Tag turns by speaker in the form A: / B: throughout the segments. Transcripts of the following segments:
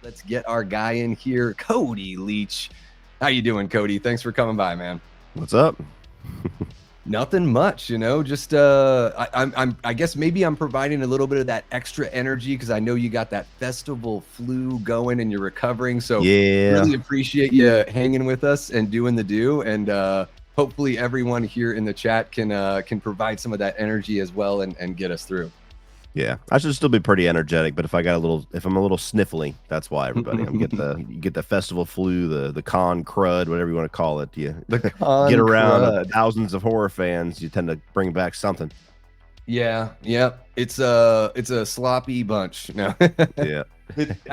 A: Let's get our guy in here, Cody Leach. How you doing, Cody? Thanks for coming by, man.
B: What's up?
A: Nothing much, just I guess maybe I'm providing a little bit of that extra energy because I know you got that festival flu going and you're recovering. So
B: Yeah.
A: really appreciate you hanging with us and doing the do. And hopefully everyone here in the chat can provide some of that energy as well and get us through.
B: Yeah. I should still be pretty energetic, but if I'm a little sniffly, that's why, everybody. You get the festival flu, the con crud, whatever you want to call it. You get around thousands of horror fans, you tend to bring back something.
A: Yeah, it's a sloppy bunch. No.
B: Yeah.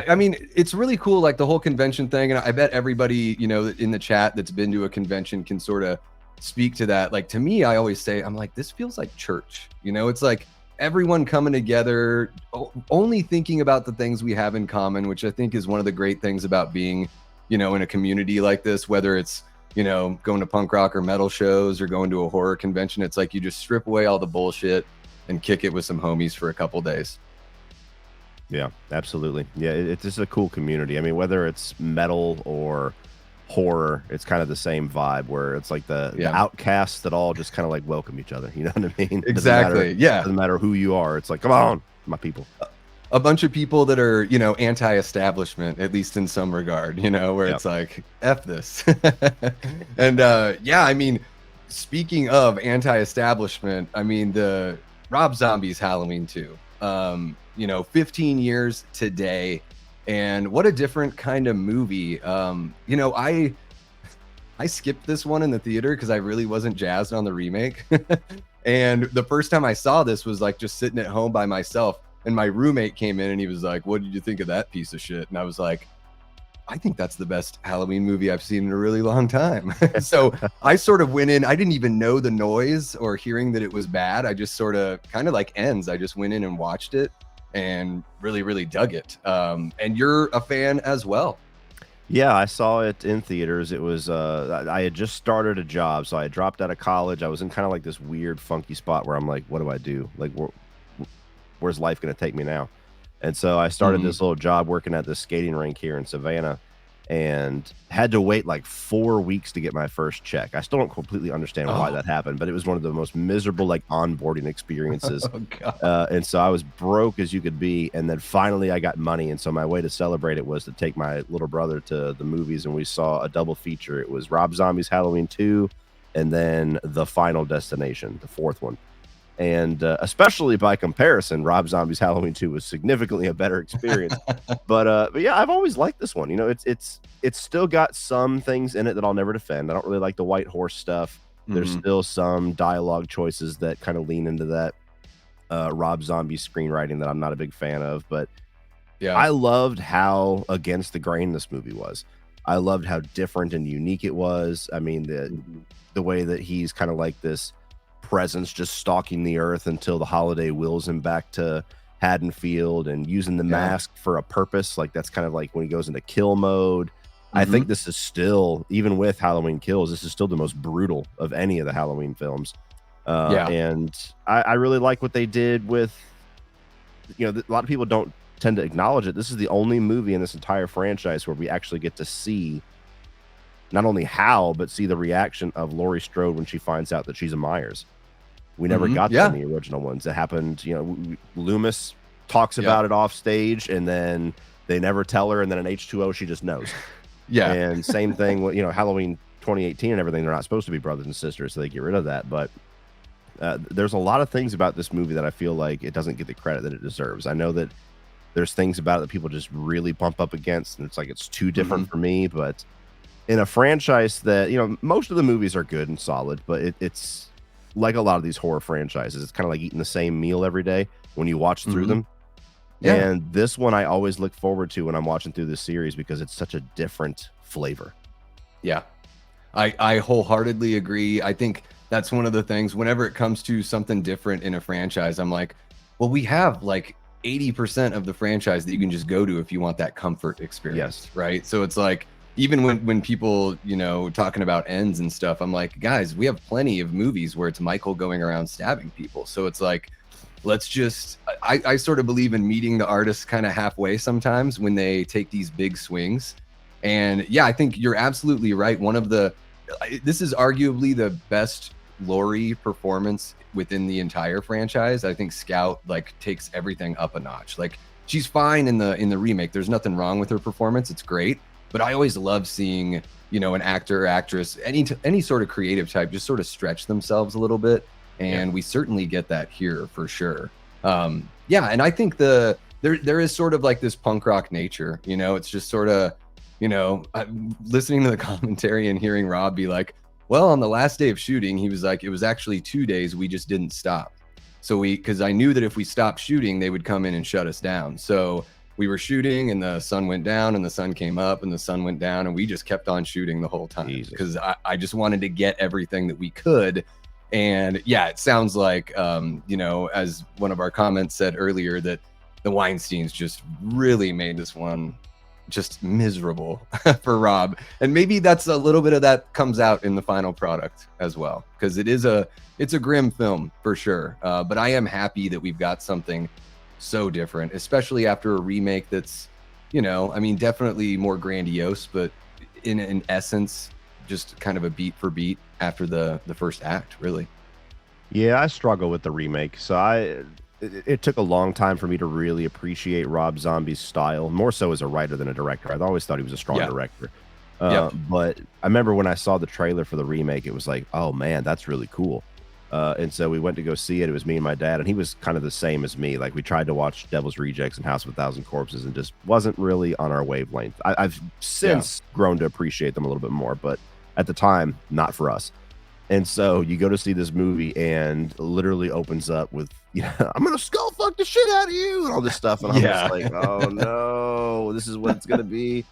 A: I mean, it's really cool, like the whole convention thing, and I bet everybody, in the chat that's been to a convention can sort of speak to that. Like, to me, I always say, I'm like, this feels like church. It's like everyone coming together, only thinking about the things we have in common, which I think is one of the great things about being, in a community like this, whether it's, going to punk rock or metal shows or going to a horror convention. It's like you just strip away all the bullshit and kick it with some homies for a couple days.
B: Yeah, absolutely. Yeah, it's just a cool community. I mean, whether it's metal or horror, it's kind of the same vibe where it's like the outcasts that all just kind of like welcome each other. You know what I mean?
A: Exactly.
B: Doesn't matter who you are. It's like, come on, my people.
A: A bunch of people that are, anti-establishment, at least in some regard, where it's like, F this. And I mean, speaking of anti-establishment, I mean, the Rob Zombie's Halloween 2, 15 years today. And what a different kind of movie. I skipped this one in the theater because I really wasn't jazzed on the remake. And the first time I saw this was like just sitting at home by myself. And my roommate came in and he was like, "What did you think of that piece of shit?" And I was like, "I think that's the best Halloween movie I've seen in a really long time." So I sort of went in. I didn't even know the noise or hearing that it was bad. I just sort of kind of like Ends. I just went in and watched it and really, really dug it. And you're a fan as well.
B: Yeah, I saw it in theaters. It was I had just started a job, so I had dropped out of college. I was in kind of like this weird, funky spot where I'm like, what do I do? Like, where's life going to take me now? And so I started this little job working at this skating rink here in Savannah and had to wait like 4 weeks to get my first check. I still don't completely understand why that happened, but it was one of the most miserable like onboarding experiences. And so I was broke as you could be. And then finally I got money. And so my way to celebrate it was to take my little brother to the movies, and we saw a double feature. It was Rob Zombie's Halloween 2 and then The Final Destination, the fourth one. And especially by comparison, Rob Zombie's Halloween 2 was significantly a better experience. But yeah, I've always liked this one. It's still got some things in it that I'll never defend. I don't really like the white horse stuff. There's still some dialogue choices that kind of lean into that Rob Zombie screenwriting that I'm not a big fan of. But yeah, I loved how against the grain this movie was. I loved how different and unique it was. I mean, the way that he's kind of like this presence just stalking the earth until the holiday wills him back to Haddonfield, and using the mask for a purpose. Like that's kind of like when he goes into kill mode. I think this is still, even with Halloween Kills, this is still the most brutal of any of the Halloween films. And I really like what they did with, a lot of people don't tend to acknowledge it. This is the only movie in this entire franchise where we actually get to see not only how, but see the reaction of Laurie Strode when she finds out that she's a Myers. We never got that in the original ones. It happened, Loomis talks about it off stage, and then they never tell her, and then in H2O she just knows. And same thing with, Halloween 2018 and everything. They're not supposed to be brothers and sisters, so they get rid of that. But there's a lot of things about this movie that I feel like it doesn't get the credit that it deserves. I know that there's things about it that people just really bump up against, and it's like it's too different for me. But in a franchise that, most of the movies are good and solid, but it's like a lot of these horror franchises, it's kind of like eating the same meal every day when you watch through them. And this one I always look forward to when I'm watching through this series because it's such a different flavor.
A: I wholeheartedly agree. I think that's one of the things whenever it comes to something different in a franchise, I'm like, well, we have like 80% of the franchise that you can just go to if you want that comfort experience. Right. So it's like, even when people, talking about Ends and stuff, I'm like, guys, we have plenty of movies where it's Michael going around stabbing people. So it's like, let's just, I sort of believe in meeting the artist kind of halfway sometimes when they take these big swings. And yeah, I think you're absolutely right. This is arguably the best Laurie performance within the entire franchise. I think Scout like takes everything up a notch. Like she's fine in the remake. There's nothing wrong with her performance. It's great. But I always love seeing, an actor or actress, any sort of creative type, just sort of stretch themselves a little bit. And we certainly get that here for sure. Yeah, and I think there is sort of like this punk rock nature. It's just sort of, listening to the commentary and hearing Rob be like, well, on the last day of shooting, he was like, it was actually 2 days. We just didn't stop. So because I knew that if we stopped shooting, they would come in and shut us down. So we were shooting and the sun went down and the sun came up and the sun went down and we just kept on shooting the whole time because I just wanted to get everything that we could. And yeah, it sounds like, as one of our comments said earlier, that the Weinsteins just really made this one just miserable for Rob. And maybe that's a little bit of that comes out in the final product as well, because it's a grim film for sure. But I am happy that we've got something so different, especially after a remake that's, definitely more grandiose, but in essence, just kind of a beat for beat after the first act, really.
B: Yeah, I struggle with the remake. So it took a long time for me to really appreciate Rob Zombie's style, more so as a writer than a director. I've always thought he was a strong director. But I remember when I saw the trailer for the remake, it was like, oh man, that's really cool. And so we went to go see it. It was me and my dad, and he was kind of the same as me. Like we tried to watch Devil's Rejects and House of a Thousand Corpses and just wasn't really on our wavelength. I've since grown to appreciate them a little bit more, but at the time, not for us. And so you go to see this movie and literally opens up with, I'm going to skull fuck the shit out of you and all this stuff. And I'm just like, oh no, this is what it's going to be.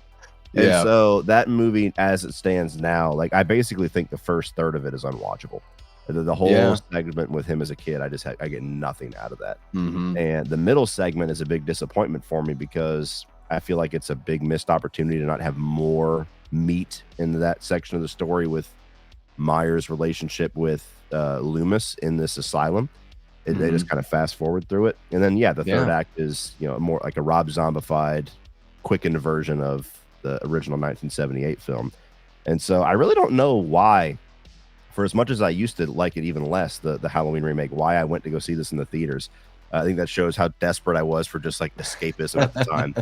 B: And so that movie, as it stands now, like I basically think the first third of it is unwatchable. The whole segment with him as a kid, I get nothing out of that. And the middle segment is a big disappointment for me because I feel like it's a big missed opportunity to not have more meat in that section of the story with Myers' relationship with Loomis in this asylum. They just kind of fast forward through it. And then, the third act is, more like a Rob Zombified, quickened version of the original 1978 film. And so I really don't know why, for as much as I used to like it even less, the Halloween remake, why I went to go see this in the theaters. I think that shows how desperate I was for just like escapism at the time.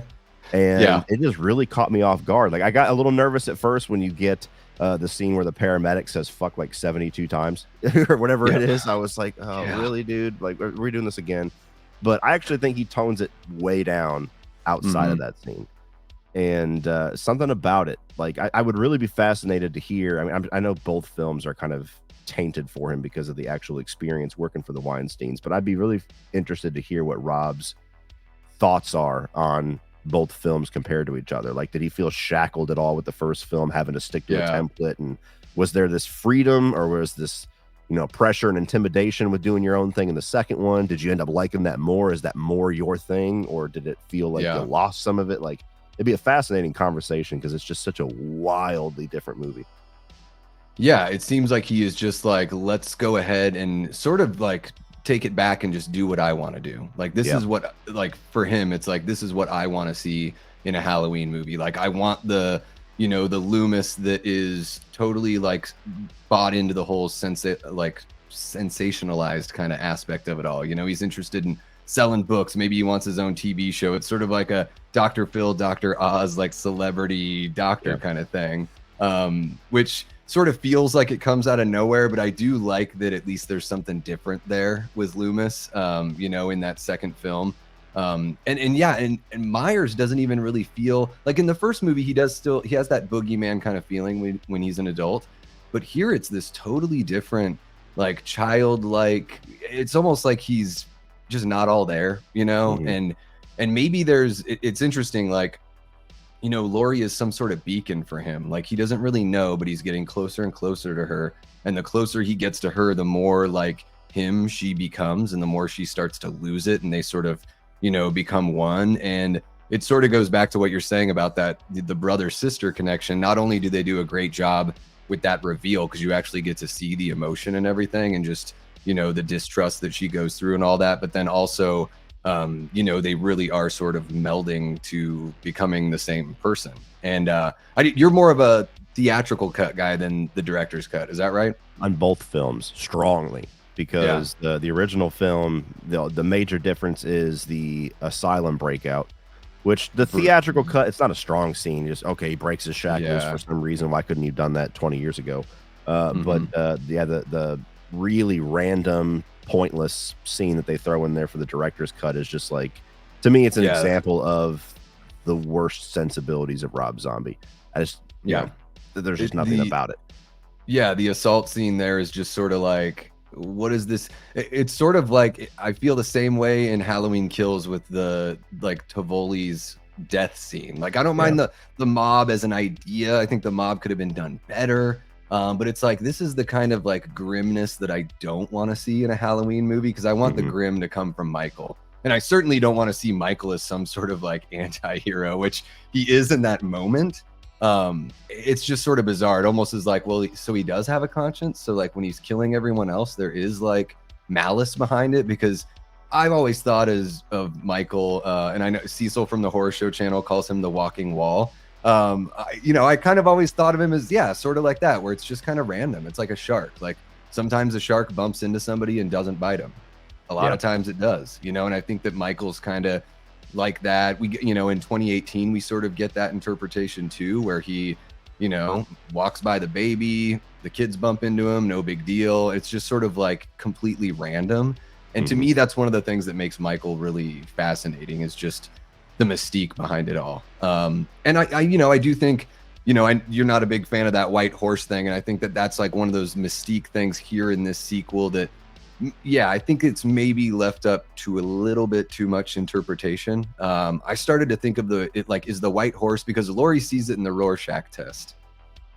B: And it just really caught me off guard. Like I got a little nervous at first when you get the scene where the paramedic says fuck like 72 times or whatever it is. I was like, oh really, dude? Like we're doing this again. But I actually think he tones it way down outside of that scene. And something about it, like I would really be fascinated to hear. I mean, I know both films are kind of tainted for him because of the actual experience working for the Weinsteins, but I'd be really interested to hear what Rob's thoughts are on both films compared to each other. Like, did he feel shackled at all with the first film, having to stick to a template? And was there this freedom, or was this, pressure and intimidation with doing your own thing in the second one? Did you end up liking that more? Is that more your thing, or did it feel like you lost some of it? Like, it'd be a fascinating conversation because it's just such a wildly different movie.
A: Yeah, it seems like he is just like, let's go ahead and sort of like take it back and just do what I want to do. Like this is what, like for him, it's like, this is what I want to see in a Halloween movie. Like I want the Loomis that is totally like bought into the whole sensationalized kind of aspect of it all. He's interested in selling books. Maybe he wants his own TV show. It's sort of like a Dr. Phil, Dr. Oz, like celebrity doctor kind of thing, which sort of feels like it comes out of nowhere. But I do like that at least there's something different there with Loomis, in that second film. And Myers doesn't even really feel like in the first movie, he has that boogeyman kind of feeling when he's an adult. But here it's this totally different, like childlike, it's almost like he's just not all there, and maybe it's interesting, like, Laurie is some sort of beacon for him. Like he doesn't really know, but he's getting closer and closer to her. And the closer he gets to her, the more like him she becomes, and the more she starts to lose it. And they sort of, become one. And it sort of goes back to what you're saying about that, the brother-sister connection. Not only do they do a great job with that reveal, because you actually get to see the emotion and everything, and just, the distrust that she goes through and all that, but then also they really are sort of melding to becoming the same person. And you're more of a theatrical cut guy than the director's cut, is that right?
B: On both films, strongly, because the original film, the major difference is the asylum breakout, which the theatrical cut, it's not a strong scene. Just okay, he breaks his shackles for some reason. Why couldn't you have done that 20 years ago? But the really random, pointless scene that they throw in there for the director's cut is just like, to me, it's an example of the worst sensibilities of Rob Zombie. I just there's just nothing about it.
A: Yeah, the assault scene there is just sort of like, what is this? It's sort of like, I feel the same way in Halloween Kills with the like Tivoli's death scene. Like, I don't mind the mob as an idea. I think the mob could have been done better. But it's like, this is the kind of like grimness that I don't want to see in a Halloween movie, because I want the grim to come from Michael. And I certainly don't want to see Michael as some sort of like anti-hero, which he is in that moment. It's just sort of bizarre. It almost is like, well, so he does have a conscience. So like when he's killing everyone else, there is like malice behind it, because I've always thought of Michael, and I know Cecil from the Horror Show channel calls him the walking wall. I kind of always thought of him as, sort of like that, where it's just kind of random. It's like a shark. Like sometimes a shark bumps into somebody and doesn't bite him. A lot of times it does, and I think that Michael's kind of like that. We, in 2018, we sort of get that interpretation too, where he, walks by the baby, the kids bump into him, no big deal. It's just sort of like completely random. And to me, that's one of the things that makes Michael really fascinating, is just the mystique behind it all. And I do think, you're not a big fan of that white horse thing. And I think that that's like one of those mystique things here in this sequel that, I think it's maybe left up to a little bit too much interpretation. I started to think of is the white horse, because Laurie sees it in the Rorschach test.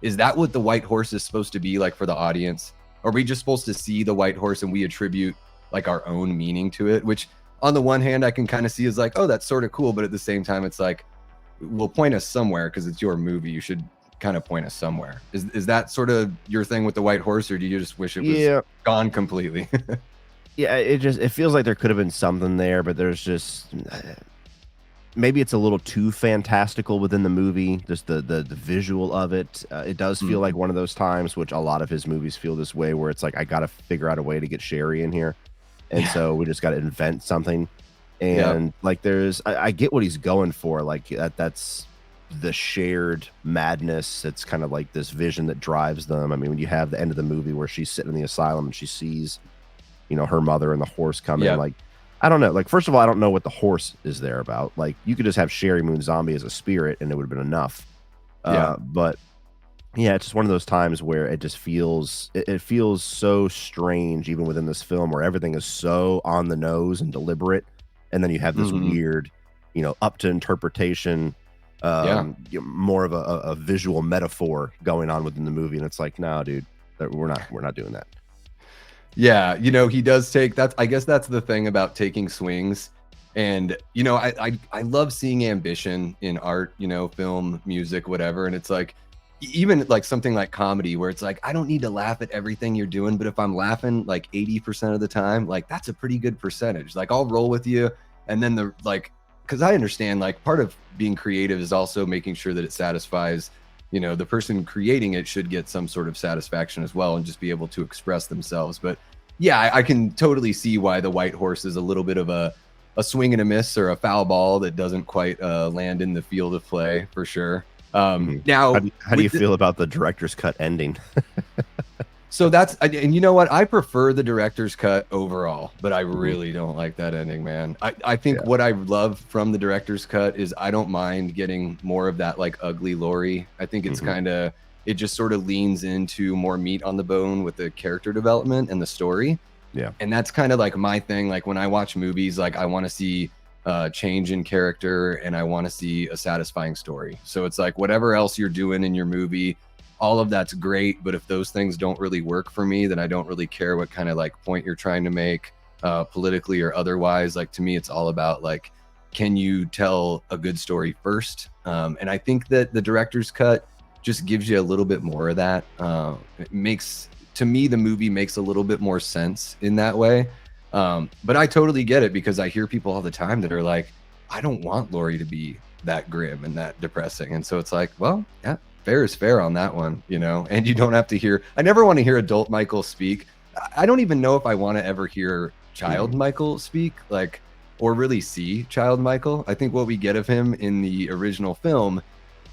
A: Is that what the white horse is supposed to be like for the audience? Are we just supposed to see the white horse and we attribute like our own meaning to it? Which on the one hand, I can kind of see as like, oh, that's sort of cool. But at the same time, it's like, well, point us somewhere, because it's your movie. You should kind of point us somewhere. Is that sort of your thing with the white horse, or do you just wish it was gone completely?
B: It feels like there could have been something there, but there's just maybe it's a little too fantastical within the movie. Just the visual of it. It does feel like one of those times, which a lot of his movies feel this way, where it's like, I got to figure out a way to get Sherry in here, and so we just got to invent something. And like, I get what he's going for. Like that's the shared madness. It's kind of like this vision that drives them. I mean, when you have the end of the movie where she's sitting in the asylum and she sees, her mother and the horse coming, like, I don't know. Like, first of all, I don't know what the horse is there about. Like, you could just have Sherry Moon Zombie as a spirit and it would have been enough. But it's just one of those times where it just feels, it feels so strange, even within this film, where everything is so on the nose and deliberate. And then you have this weird, up to interpretation, more of a visual metaphor going on within the movie. And it's like, no, dude, we're not doing that.
A: Yeah, he does take that. I guess that's the thing about taking swings. And, I love seeing ambition in art, film, music, whatever. And it's like, even like something like comedy, where it's like, I don't need to laugh at everything you're doing, but if I'm laughing like 80% of the time, like, that's a pretty good percentage. Like, I'll roll with you. And then because I understand, like, part of being creative is also making sure that it satisfies, the person creating it should get some sort of satisfaction as well, and just be able to express themselves. But I can totally see why the white horse is a little bit of a swing and a miss, or a foul ball that doesn't quite land in the field of play, for sure. Now,
B: how do you feel about the director's cut ending?
A: So and you know what? I prefer the director's cut overall, but I really don't like that ending, man. I think what I love from the director's cut is I don't mind getting more of that like ugly Laurie. I think it's it just sort of leans into more meat on the bone with the character development and the story.
B: Yeah.
A: And that's kind of like my thing. Like, when I watch movies, like, I want to see change in character, and I want to see a satisfying story. So it's like, whatever else you're doing in your movie, all of that's great, but if those things don't really work for me, then I don't really care what kind of like point you're trying to make, politically or otherwise. Like, to me, it's all about like, can you tell a good story first? And I think that the director's cut just gives you a little bit more of that. It makes, to me, the movie makes a little bit more sense in that way. But I totally get it, because I hear people all the time that are like, I don't want Laurie to be that grim and that depressing. And so it's like, well, yeah, fair is fair on that one, you know. And you don't have to hear, I never want to hear adult Michael speak. I don't even know if I want to ever hear child Michael speak, like, or really see child Michael. I think what we get of him in the original film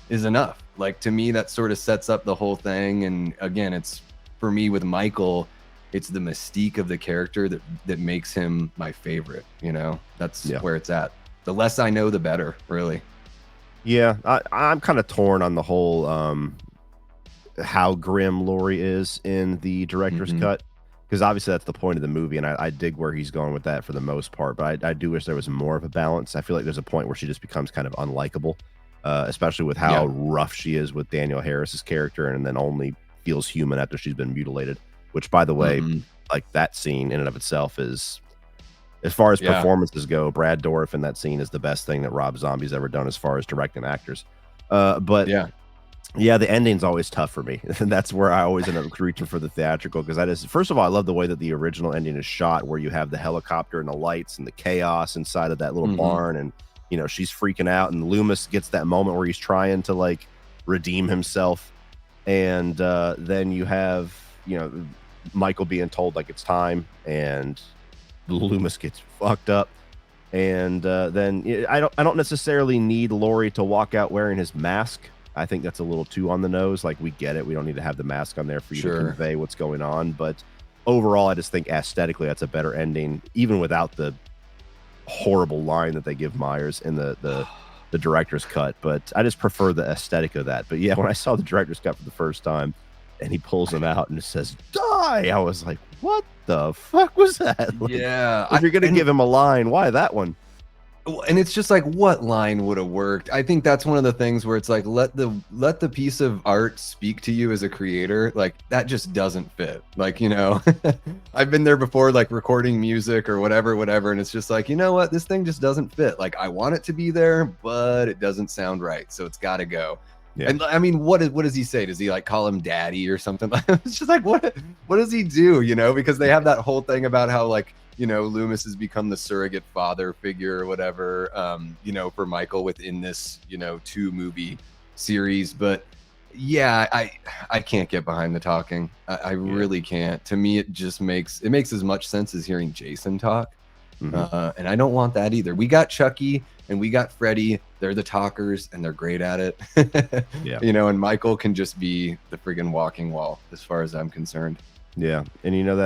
A: is enough. Like, to me, that sort of sets up the whole thing. And again, it's, for me with Michael, it's the mystique of the character that makes him my favorite, you know. That's where it's at. The less I know, the better, really.
B: Yeah, I'm kind of torn on the whole how grim Laurie is in the director's cut, because obviously that's the point of the movie, and I dig where he's going with that for the most part, but I do wish there was more of a balance. I feel like there's a point where she just becomes kind of unlikable, especially with how rough she is with Daniel Harris's character, and then only feels human after she's been mutilated, which, by the way, like, that scene in and of itself is, as far as performances go, Brad Dourif in that scene is the best thing that Rob Zombie's ever done as far as directing actors. But the ending's always tough for me. And that's where I always end up reaching for the theatrical, because I just, first of all, I love the way that the original ending is shot, where you have the helicopter and the lights and the chaos inside of that little barn, and, you know, she's freaking out, and Loomis gets that moment where he's trying to, like, redeem himself, and then you have, you know, Michael being told, like, it's time, and Loomis gets fucked up, and then I don't necessarily need Laurie to walk out wearing his mask. I think that's a little too on the nose. Like, we get it, we don't need to have the mask on there for you to convey what's going on, but overall, I just think aesthetically that's a better ending, even without the horrible line that they give Myers in the director's cut. But I just prefer the aesthetic of that. But yeah, when I saw the director's cut for the first time, and he pulls him out and says, "Die!" I was like, "What the fuck was that?" Like, if you're gonna give him a line, why that one?
A: And it's just like, what line would have worked? I think that's one of the things where it's like, let the piece of art speak to you as a creator. Like, that just doesn't fit. Like, you know, I've been there before, like recording music or whatever, and it's just like, you know what, this thing just doesn't fit. Like, I want it to be there, but it doesn't sound right, so it's got to go. Yeah. And I mean, what does he say? Does he, like, call him daddy or something? It's just like, what does he do? You know, because they have that whole thing about how, like, you know, Loomis has become the surrogate father figure or whatever, you know, for Michael within this, you know, 2-movie series. But yeah, I can't get behind the talking. I really can't. To me, it just makes as much sense as hearing Jason talk. And I don't want that either. We got Chucky and we got Freddy. They're the talkers and they're great at it. You know, and Michael can just be the friggin' walking wall as far as I'm concerned.
B: Yeah. And you know,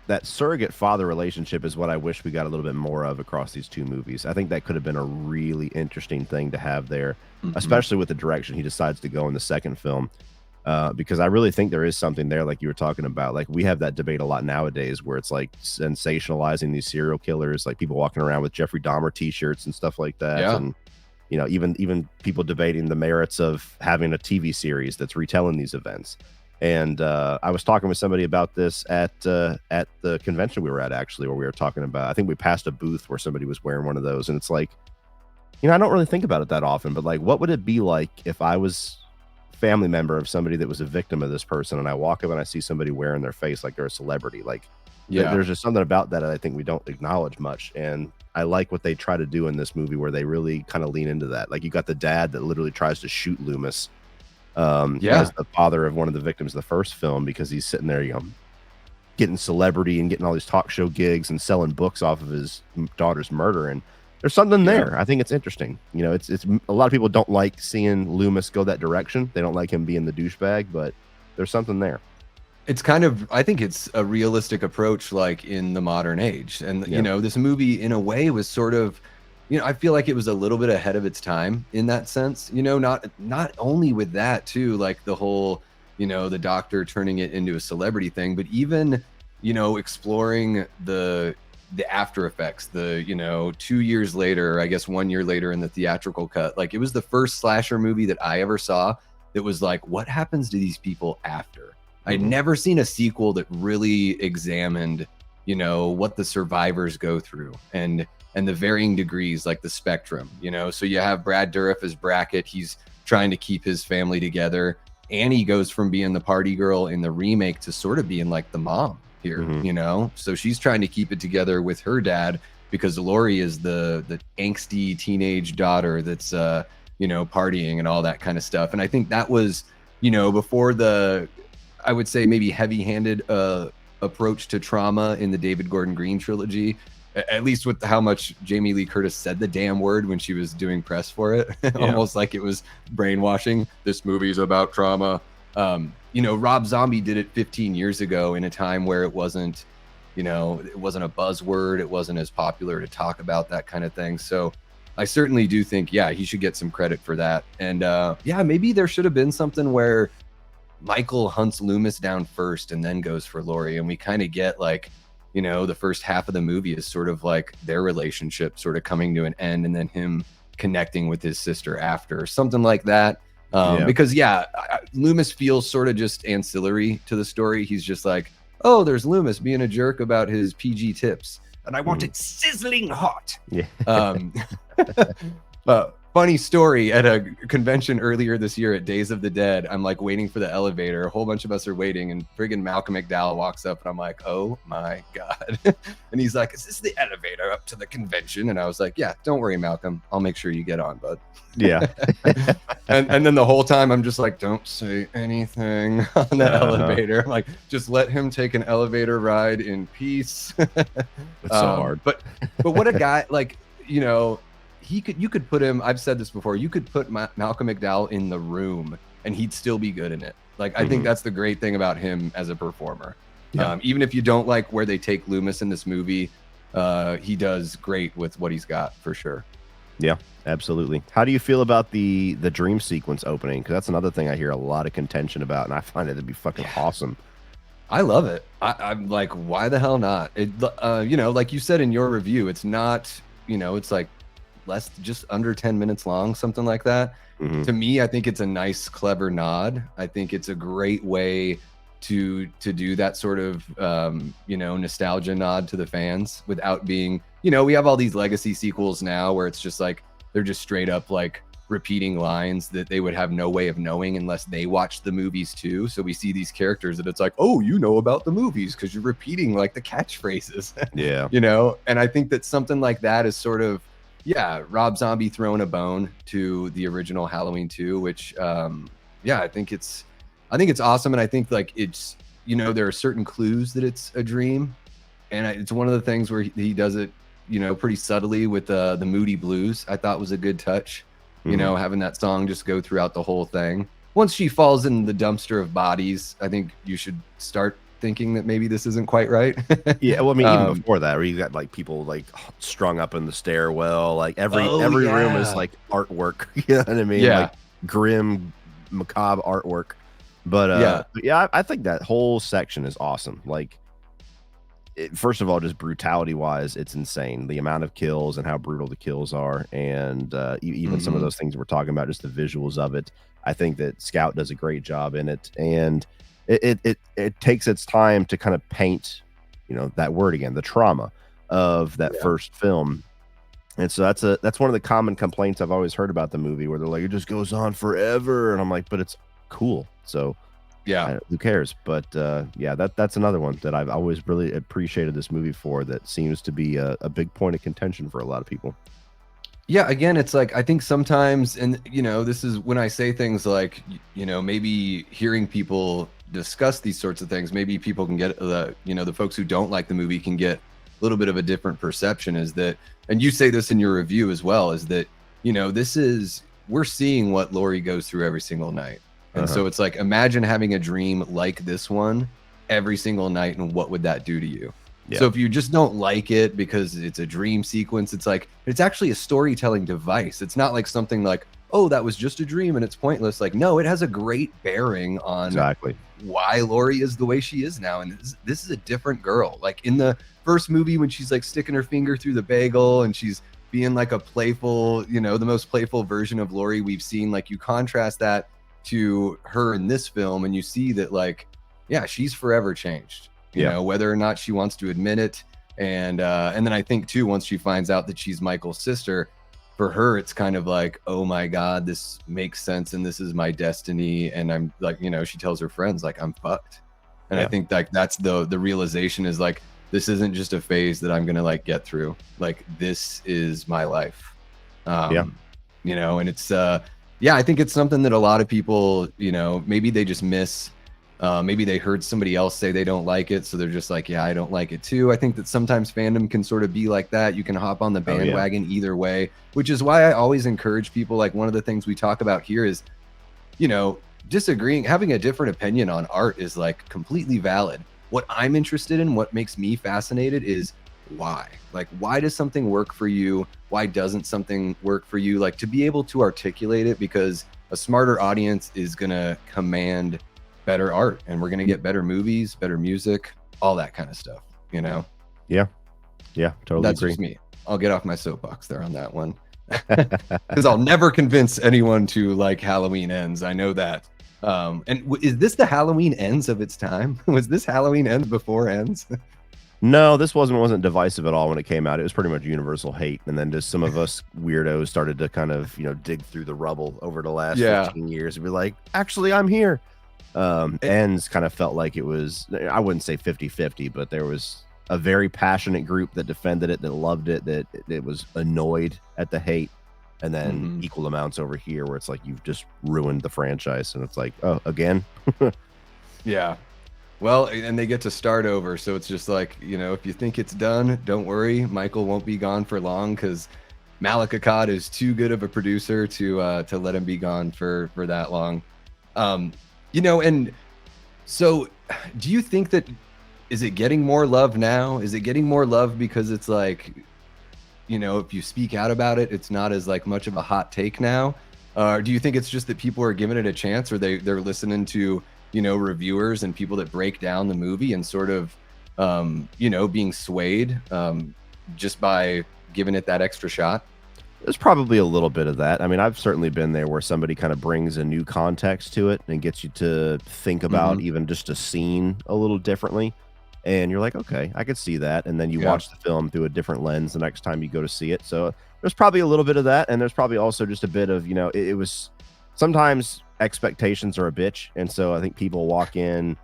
B: that surrogate father relationship is what I wish we got a little bit more of across these 2 movies. I think that could have been a really interesting thing to have there, especially with the direction he decides to go in the second film. Because I really think there is something there, like you were talking about. Like, we have that debate a lot nowadays where it's like sensationalizing these serial killers, like people walking around with Jeffrey Dahmer t-shirts and stuff like that. And, you know, even people debating the merits of having a TV series that's retelling these events. And I was talking with somebody about this at the convention we were at, actually, where we were talking about, I think we passed a booth where somebody was wearing one of those, and it's like, you know, I don't really think about it that often, but like, what would it be like if I was a family member of somebody that was a victim of this person, and I walk up and I see somebody wearing their face like they're a celebrity? Like, there's just something about that I think we don't acknowledge much, and I like what they try to do in this movie, where they really kind of lean into that. Like, you got the dad that literally tries to shoot Loomis, as the father of one of the victims of the first film, because he's sitting there, you know, getting celebrity and getting all these talk show gigs and selling books off of his daughter's murder. And there's something there. I think it's interesting. You know, it's a lot of people don't like seeing Loomis go that direction. They don't like him being the douchebag, but there's something there.
A: It's kind of, I think it's a realistic approach, like, in the modern age. And, you know, this movie in a way was sort of, you know, I feel like it was a little bit ahead of its time in that sense, you know, not only with that too, like the whole, you know, the doctor turning it into a celebrity thing, but even, you know, exploring the after effects, you know, 2 years later, I guess 1 year later in the theatrical cut. Like, it was the first slasher movie that I ever saw that was like, what happens to these people after? I'd never seen a sequel that really examined, you know, what the survivors go through and the varying degrees, like the spectrum, you know. So you have Brad Dourif as Brackett. He's trying to keep his family together. Annie goes from being the party girl in the remake to sort of being like the mom here, you know? So she's trying to keep it together with her dad, because Laurie is the angsty teenage daughter that's you know, partying and all that kind of stuff. And I think that was, you know, before the, I would say maybe heavy-handed approach to trauma in the David Gordon Green trilogy, at least with how much Jamie Lee Curtis said the damn word when she was doing press for it. Almost like it was brainwashing. This movie's about trauma. You know, Rob Zombie did it 15 years ago in a time where it wasn't, you know, it wasn't a buzzword. It wasn't as popular to talk about that kind of thing. So I certainly do think, yeah, he should get some credit for that. And yeah, maybe there should have been something where Michael hunts Loomis down first and then goes for Laurie. And we kind of get like, you know, the first half of the movie is sort of like their relationship sort of coming to an end, and then him connecting with his sister after, something like that. Because Loomis feels sort of just ancillary to the story. He's just like, oh, there's Loomis being a jerk about his PG tips, and I want it sizzling hot. Funny story, at a convention earlier this year at Days of the Dead, I'm like waiting for the elevator. A whole bunch of us are waiting, and friggin' Malcolm McDowell walks up, and I'm like, oh my God. And he's like, is this the elevator up to the convention? And I was like, yeah, don't worry, Malcolm. I'll make sure you get on, bud.
B: Yeah.
A: and then the whole time I'm just like, don't say anything on the elevator. I'm like, just let him take an elevator ride in peace.
B: It's so hard.
A: But what a guy, like, you know, you could put him, I've said this before, you could put Malcolm McDowell in The Room and he'd still be good in it. Like, I think that's the great thing about him as a performer. Even if you don't like where they take Loomis in this movie, he does great with what he's got, for sure.
B: Yeah, absolutely. How do you feel about the dream sequence opening? Because that's another thing I hear a lot of contention about, and I find it to be fucking awesome.
A: I love it. I'm like, why the hell not? It, you know, like you said in your review, it's not, you know, it's like just under 10 minutes long, something like that. To me, I think it's a nice, clever nod. I think it's a great way to do that sort of, you know, nostalgia nod to the fans without being, you know, we have all these legacy sequels now where it's just like, they're just straight up like repeating lines that they would have no way of knowing unless they watched the movies too. So we see these characters that it's like, oh, you know about the movies because you're repeating like the catchphrases.
B: Yeah.
A: You know, and I think that something like that is sort of, yeah, Rob Zombie throwing a bone to the original Halloween 2, which, yeah, I think it's awesome. And I think like it's, you know, there are certain clues that it's a dream. And it's one of the things where he does it, you know, pretty subtly with the Moody Blues. I thought was a good touch, you know, having that song just go throughout the whole thing. Once she falls in the dumpster of bodies, I think you should start thinking that maybe this isn't quite right.
B: Yeah, well, I mean, even before that, where you got like people like strung up in the stairwell, like every room is like artwork. You know what I mean?
A: Yeah,
B: like grim, macabre artwork. But yeah, I think that whole section is awesome. Like, first of all, just brutality wise, it's insane. The amount of kills and how brutal the kills are, and even some of those things we're talking about, just the visuals of it. I think that Scout does a great job in it, and it takes its time to kind of paint, you know, that word again, the trauma of that first film. And so that's one of the common complaints I've always heard about the movie, where they're like, it just goes on forever, and I'm like, but it's cool. So yeah, who cares? But yeah, that's another one that I've always really appreciated this movie for, that seems to be a big point of contention for a lot of people.
A: Yeah, again, it's like, I think sometimes, and you know, this is when I say things like, you know, maybe hearing people discuss these sorts of things, maybe people can get you know, the folks who don't like the movie can get a little bit of a different perception, is that, and you say this in your review as well, is that, you know, we're seeing what Laurie goes through every single night. And so it's like, imagine having a dream like this one every single night, and what would that do to you? Yeah. So if you just don't like it because it's a dream sequence, it's like, it's actually a storytelling device. It's not like something like, oh, that was just a dream and it's pointless. Like, no, it has a great bearing on why Laurie is the way she is now. And this is a different girl. Like in the first movie, when she's like sticking her finger through the bagel and she's being like a playful, you know, the most playful version of Laurie we've seen, like you contrast that to her in this film and you see that, like, yeah, she's forever changed. You know, whether or not she wants to admit it. And then I think too, once she finds out that she's Michael's sister, for her, it's kind of like, oh my God, this makes sense and this is my destiny. And I'm like, she tells her friends, like, I'm fucked. And I
B: Yeah.
A: think like that's the realization is like, this isn't just a phase that I'm gonna like get through. Like this is my life.
B: Yeah.
A: And it's yeah, I think it's something that a lot of people, maybe they just miss. Maybe they heard somebody else say they don't like it, so they're just like, yeah, I don't like it too. I think that sometimes fandom can sort of be like that. You can hop on the
B: Oh, yeah.
A: bandwagon either way, which is why I always encourage people. Like one of the things we talk about here is, disagreeing, having a different opinion on art is like completely valid. What I'm interested in, what makes me fascinated is why. Like, why does something work for you? Why doesn't something work for you? Like to be able to articulate it, because a smarter audience is going to command better art, and we're going to get better movies, better music, all that kind of stuff,
B: Yeah. Yeah. Totally
A: That's
B: agree.
A: just me. I'll get off my soapbox there on that one. Because I'll never convince anyone to like Halloween Ends. I know that. And is this the Halloween Ends of its time? Was this Halloween Ends before Ends?
B: No, this wasn't divisive at all when it came out. It was pretty much universal hate, and then just some of us weirdos started to kind of dig through the rubble over the last
A: Yeah.
B: 15 years and be like, actually, I'm here. Ends kind of felt like it was, I wouldn't say 50-50, but there was a very passionate group that defended it, that loved it, that it was annoyed at the hate, and then equal amounts over here where it's like you've just ruined the franchise, and it's like, oh, again.
A: Yeah. Well, and they get to start over, so it's just like, if you think it's done, don't worry. Michael won't be gone for long, because Malik Akkad is too good of a producer to let him be gone for that long. And so do you think that, is it getting more love now? Is it getting more love because it's like, if you speak out about it, it's not as like much of a hot take now? Do you think it's just that people are giving it a chance, or they're listening to, reviewers and people that break down the movie and sort of, being swayed just by giving it that extra shot?
B: There's probably a little bit of that. I mean, I've certainly been there where somebody kind of brings a new context to it and gets you to think about even just a scene a little differently. And you're like, okay, I could see that. And then you watch the film through a different lens the next time you go to see it. So there's probably a little bit of that. And there's probably also just a bit of, it was sometimes expectations are a bitch. And so I think people walk in,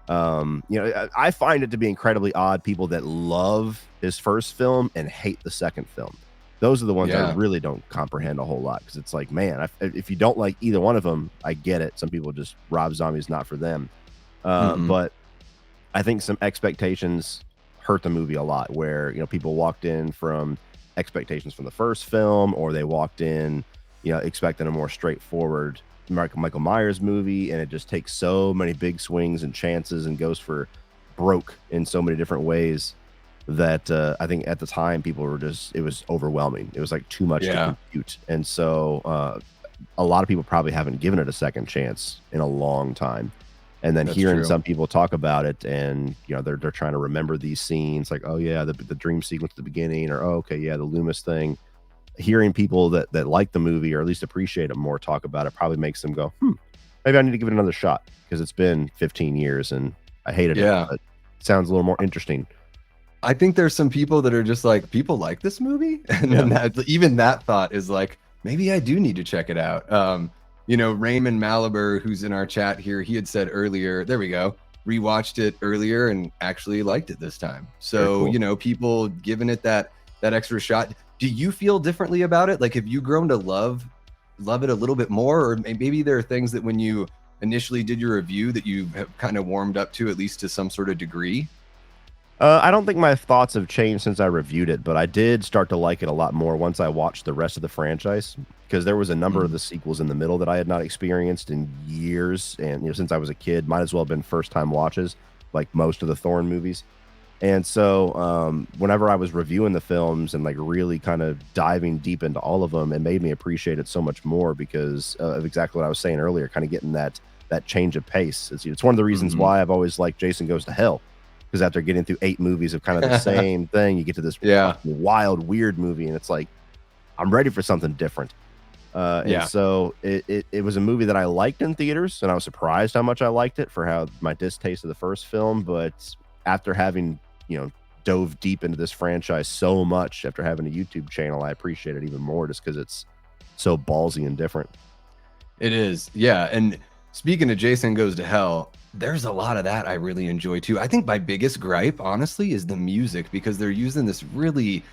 B: I find it to be incredibly odd, people that love his first film and hate the second film. Those are the ones I really don't comprehend a whole lot, because it's like, man, if you don't like either one of them, I get it. Some people just, Rob Zombie's not for them. But I think some expectations hurt the movie a lot, where, people walked in from expectations from the first film, or they walked in, expecting a more straightforward Michael Myers movie, and it just takes so many big swings and chances and goes for broke in so many different ways that I think at the time people were just, it was overwhelming. It was like too much to compute. And so a lot of people probably haven't given it a second chance in a long time. And then hearing some people talk about it, and they're trying to remember these scenes, like, oh yeah, the dream sequence at the beginning, or oh, okay, yeah, the Loomis thing. Hearing people that like the movie, or at least appreciate it more, talk about it, probably makes them go, maybe I need to give it another shot, because it's been 15 years and I hated it, but it sounds a little more interesting.
A: I think there's some people that are just like, people like this movie, and then even that thought is like, maybe I do need to check it out. Raymond Malaber, who's in our chat here, he had said earlier, there we go, rewatched it earlier and actually liked it this time. So cool. People giving it that extra shot. Do you feel differently about it? Like, have you grown to love it a little bit more, or maybe there are things that when you initially did your review that you have kind of warmed up to, at least to some sort of degree?
B: I don't think my thoughts have changed since I reviewed it, but I did start to like it a lot more once I watched the rest of the franchise, because there was a number of the sequels in the middle that I had not experienced in years. And, since I was a kid, might as well have been first time watches, like most of the Thorne movies. And so whenever I was reviewing the films and like really kind of diving deep into all of them, it made me appreciate it so much more, because of exactly what I was saying earlier, kind of getting that change of pace. It's one of the reasons why I've always liked Jason Goes to Hell. Because after getting through 8 movies of kind of the same thing, you get to this wild, weird movie, and it's like, I'm ready for something different. And so it was a movie that I liked in theaters, and I was surprised how much I liked it for how my distaste of the first film. But after having, dove deep into this franchise so much after having a YouTube channel. I appreciate it even more just because it's so ballsy and different.
A: It is, yeah. And speaking of Jason Goes to Hell, there's a lot of that I really enjoy too. I think my biggest gripe, honestly, is the music, because they're using this really,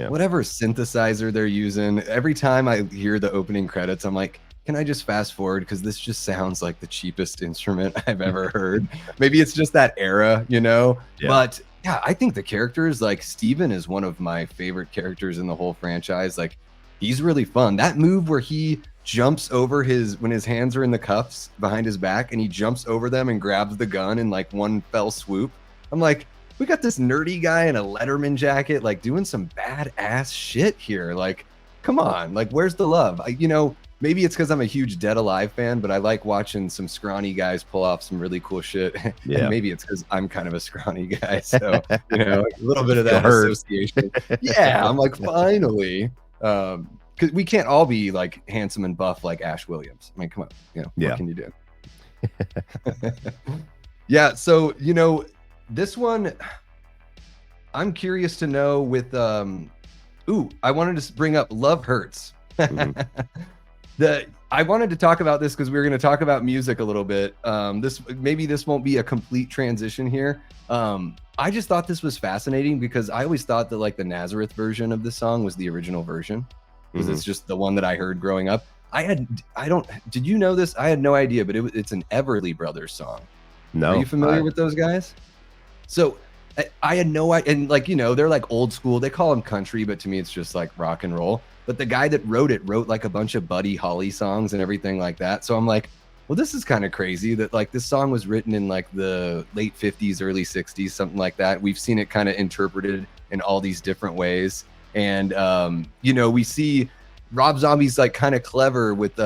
A: whatever synthesizer they're using. Every time I hear the opening credits, I'm like, can I just fast forward? Because this just sounds like the cheapest instrument I've ever heard. Maybe it's just that era, you know?
B: Yeah.
A: But yeah, I think the characters, like Steven is one of my favorite characters in the whole franchise. Like, he's really fun. That move where he jumps over when his hands are in the cuffs behind his back and he jumps over them and grabs the gun in like one fell swoop. I'm like, we got this nerdy guy in a Letterman jacket, like doing some badass shit here. Like, come on, like, where's the love? Maybe it's because I'm a huge Dead Alive fan, but I like watching some scrawny guys pull off some really cool shit.
B: Yeah.
A: And maybe it's because I'm kind of a scrawny guy. So, a little bit of that association. Yeah, I'm like, finally. Because we can't all be like handsome and buff like Ash Williams. I mean, come on. What can you do? Yeah. So, this one, I'm curious to know with, I wanted to bring up Love Hurts. I wanted to talk about this because we were going to talk about music a little bit. This won't be a complete transition here. I just thought this was fascinating because I always thought that like the Nazareth version of the song was the original version, because it's just the one that I heard growing up. Did you know this? I had no idea, but it's an Everly Brothers song.
B: No.
A: Are you familiar with those guys? So I had no idea. And like, they're like old school. They call them country, but to me, it's just like rock and roll. But the guy that wrote like a bunch of Buddy Holly songs and everything like that. So I'm like, well, this is kind of crazy that like this song was written in like the late 50s, early 60s, something like that. We've seen it kind of interpreted in all these different ways. And, we see Rob Zombie's like kind of clever with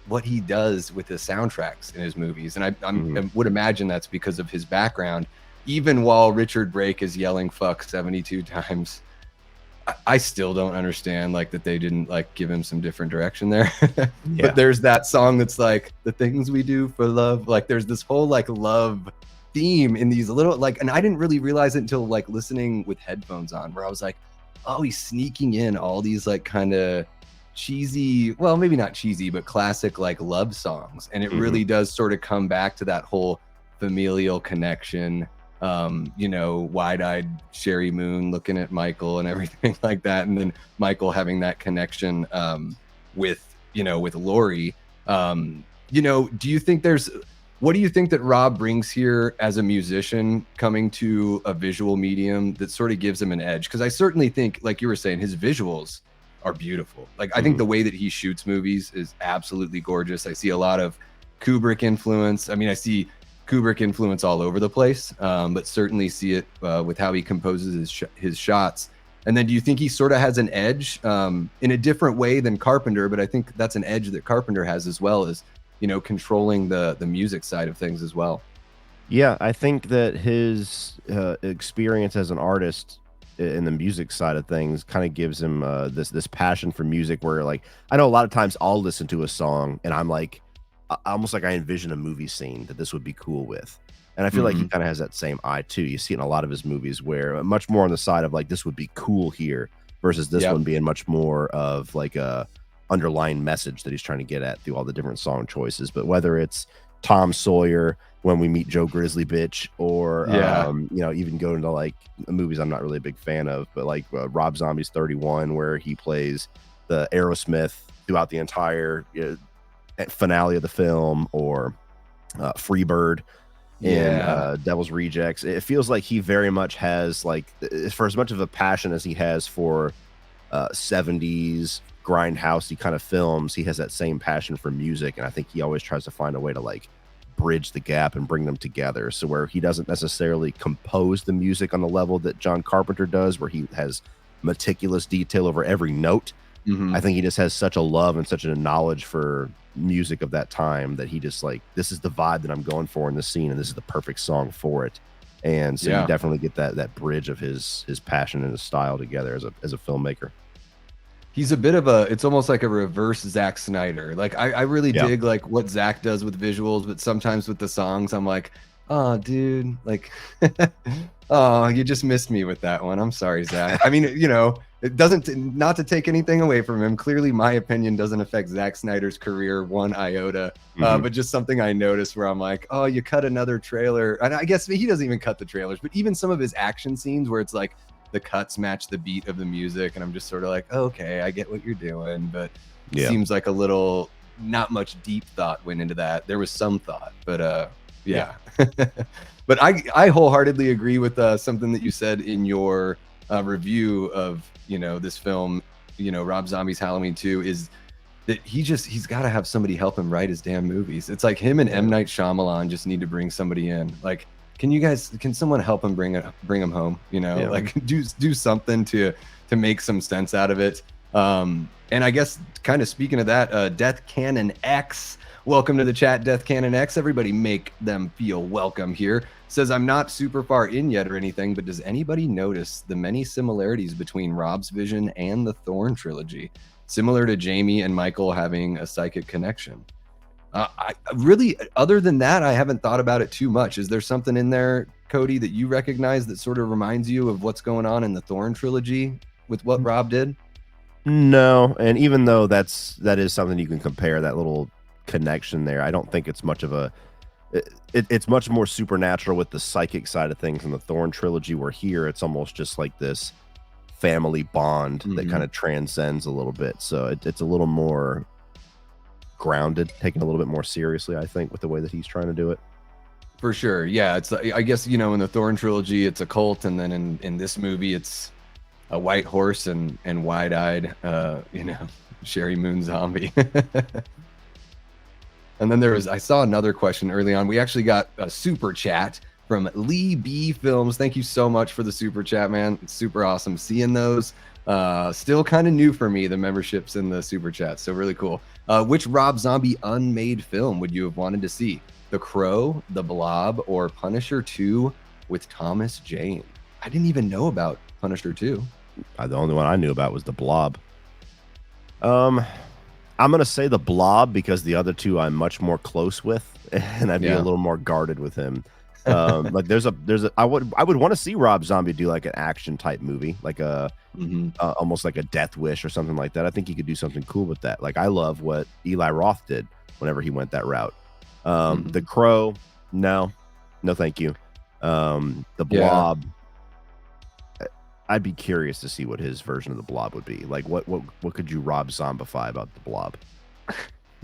A: what he does with the soundtracks in his movies. And I would imagine that's because of his background. Even while Richard Brake is yelling fuck 72 times, I still don't understand like that they didn't like give him some different direction there. But there's that song that's like the things we do for love. Like there's this whole like love theme in these little like, and I didn't really realize it until like listening with headphones on, where I was like, oh, he's sneaking in all these like kind of cheesy, well, maybe not cheesy, but classic like love songs. And it really does sort of come back to that whole familial connection. Wide-eyed Sherry Moon looking at Michael and everything like that, and then Michael having that connection with Laurie. What do you think that Rob brings here as a musician coming to a visual medium that sort of gives him an edge? Because I certainly think, like you were saying, his visuals are beautiful. Like I think the way that he shoots movies is absolutely gorgeous. I see a lot of Kubrick influence. I mean, I see Kubrick influence all over the place, but certainly see it with how he composes his shots. And then do you think he sort of has an edge in a different way than Carpenter? But I think that's an edge that Carpenter has as well, as controlling the music side of things as well.
B: Yeah, I think that his experience as an artist in the music side of things kind of gives him this passion for music, where like I know a lot of times I'll listen to a song and I'm like, almost like I envision a movie scene that this would be cool with. And I feel like he kind of has that same eye too. You see it in a lot of his movies, where much more on the side of like, this would be cool here, versus this one being much more of like a underlying message that he's trying to get at through all the different song choices. But whether it's Tom Sawyer, When We Meet Joe Grizzly Bitch, or even go into like movies I'm not really a big fan of, but like Rob Zombie's 31, where he plays the Aerosmith throughout the entire finale of the film, or Freebird in Devil's Rejects. It feels like he very much has like, for as much of a passion as he has for 70s grindhousey kind of films, he has that same passion for music. And I think he always tries to find a way to like bridge the gap and bring them together, so where he doesn't necessarily compose the music on the level that John Carpenter does, where he has meticulous detail over every note. I think he just has such a love and such a knowledge for music of that time that he just like, this is the vibe that I'm going for in this scene, and this is the perfect song for it. And so you definitely get that bridge of his passion and his style together as a filmmaker.
A: He's a bit of it's almost like a reverse Zack Snyder. Like I really dig like what Zack does with visuals, but sometimes with the songs, I'm like, Oh, dude, like, oh, you just missed me with that one. I'm sorry, Zach. I mean, it doesn't, not to take anything away from him. Clearly, my opinion doesn't affect Zack Snyder's career one iota. But just something I noticed where I'm like, oh, you cut another trailer. And I guess he doesn't even cut the trailers, but even some of his action scenes where it's like the cuts match the beat of the music. And I'm just sort of like, okay, I get what you're doing. But it seems like a little, not much deep thought went into that. There was some thought, but yeah. But I wholeheartedly agree with something that you said in your review of this film, Rob Zombie's Halloween 2, is that he's got to have somebody help him write his damn movies. It's like him and M. Night Shyamalan just need to bring somebody in. Like, can someone help him bring him home? Like do something to make some sense out of it. And I guess kind of speaking of that, Death Cannon X, welcome to the chat, Death Cannon X. Everybody make them feel welcome here. Says, I'm not super far in yet or anything, but does anybody notice the many similarities between Rob's vision and the Thorn trilogy? Similar to Jamie and Michael having a psychic connection. I really, other than that, I haven't thought about it too much. Is there something in there, Cody, that you recognize that sort of reminds you of what's going on in the Thorn trilogy with what Rob did?
B: No, and even though that is something you can compare, that little connection there, I don't think it's much of a it's much more supernatural with the psychic side of things in the Thorn trilogy, where here it's almost just like this family bond that kind of transcends a little bit. So it's a little more grounded, taken a little bit more seriously, I think, with the way that he's trying to do it.
A: For sure. Yeah, it's, I guess, in the Thorn trilogy it's a cult, and then in this movie it's a white horse and wide-eyed Sherry Moon zombie. And then I saw another question early on. We actually got a super chat from Lee B Films. Thank you so much for the super chat, man. It's super awesome seeing those. Still kind of new for me, the memberships in the super chat. So really cool. Which Rob Zombie unmade film would you have wanted to see? The Crow, The Blob, or Punisher 2 with Thomas Jane? I didn't even know about Punisher 2.
B: The only one I knew about was The Blob. I'm going to say The Blob because the other two I'm much more close with, and I'd be a little more guarded with him. Like I would want to see Rob Zombie do like an action type movie, like almost like a Death Wish or something like that. I think he could do something cool with that. Like, I love what Eli Roth did whenever he went that route. The Crow, no, thank you. The Blob, I'd be curious to see what his version of the Blob would be. Like, what could you Rob Zombify about the Blob?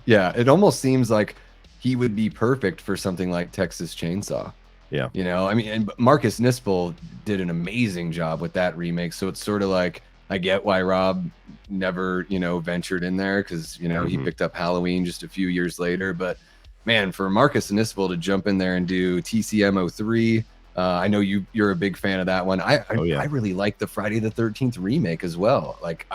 A: Yeah, it almost seems like he would be perfect for something like Texas Chainsaw.
B: Yeah.
A: I mean, and Marcus Nispel did an amazing job with that remake. So it's sort of like, I get why Rob never, ventured in there, because, he picked up Halloween just a few years later. But man, for Marcus Nispel to jump in there and do TCM03, I know you're a big fan of that one. I really like the Friday the 13th remake as well. Like,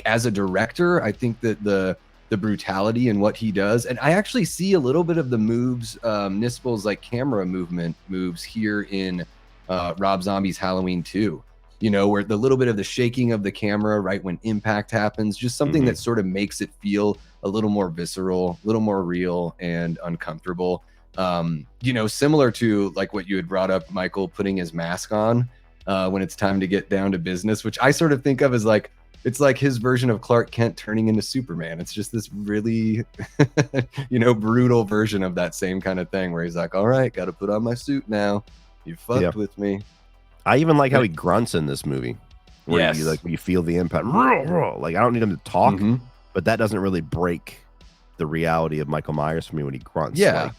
A: as a director, I think that the brutality and what he does, and I actually see a little bit of the moves, Nispel's like camera movement moves here in Rob Zombie's Halloween 2. Where the little bit of the shaking of the camera right when impact happens, just something that sort of makes it feel a little more visceral, a little more real and uncomfortable. Similar to like what you had brought up, Michael, putting his mask on when it's time to get down to business, which I sort of think of as like, it's like his version of Clark Kent turning into Superman. It's just this really, brutal version of that same kind of thing where he's like, all right, got to put on my suit now. You fucked with me.
B: I even like how he grunts in this movie. Where you feel the impact. Like, I don't need him to talk, but that doesn't really break the reality of Michael Myers for me when he grunts.
A: Yeah.
B: Like,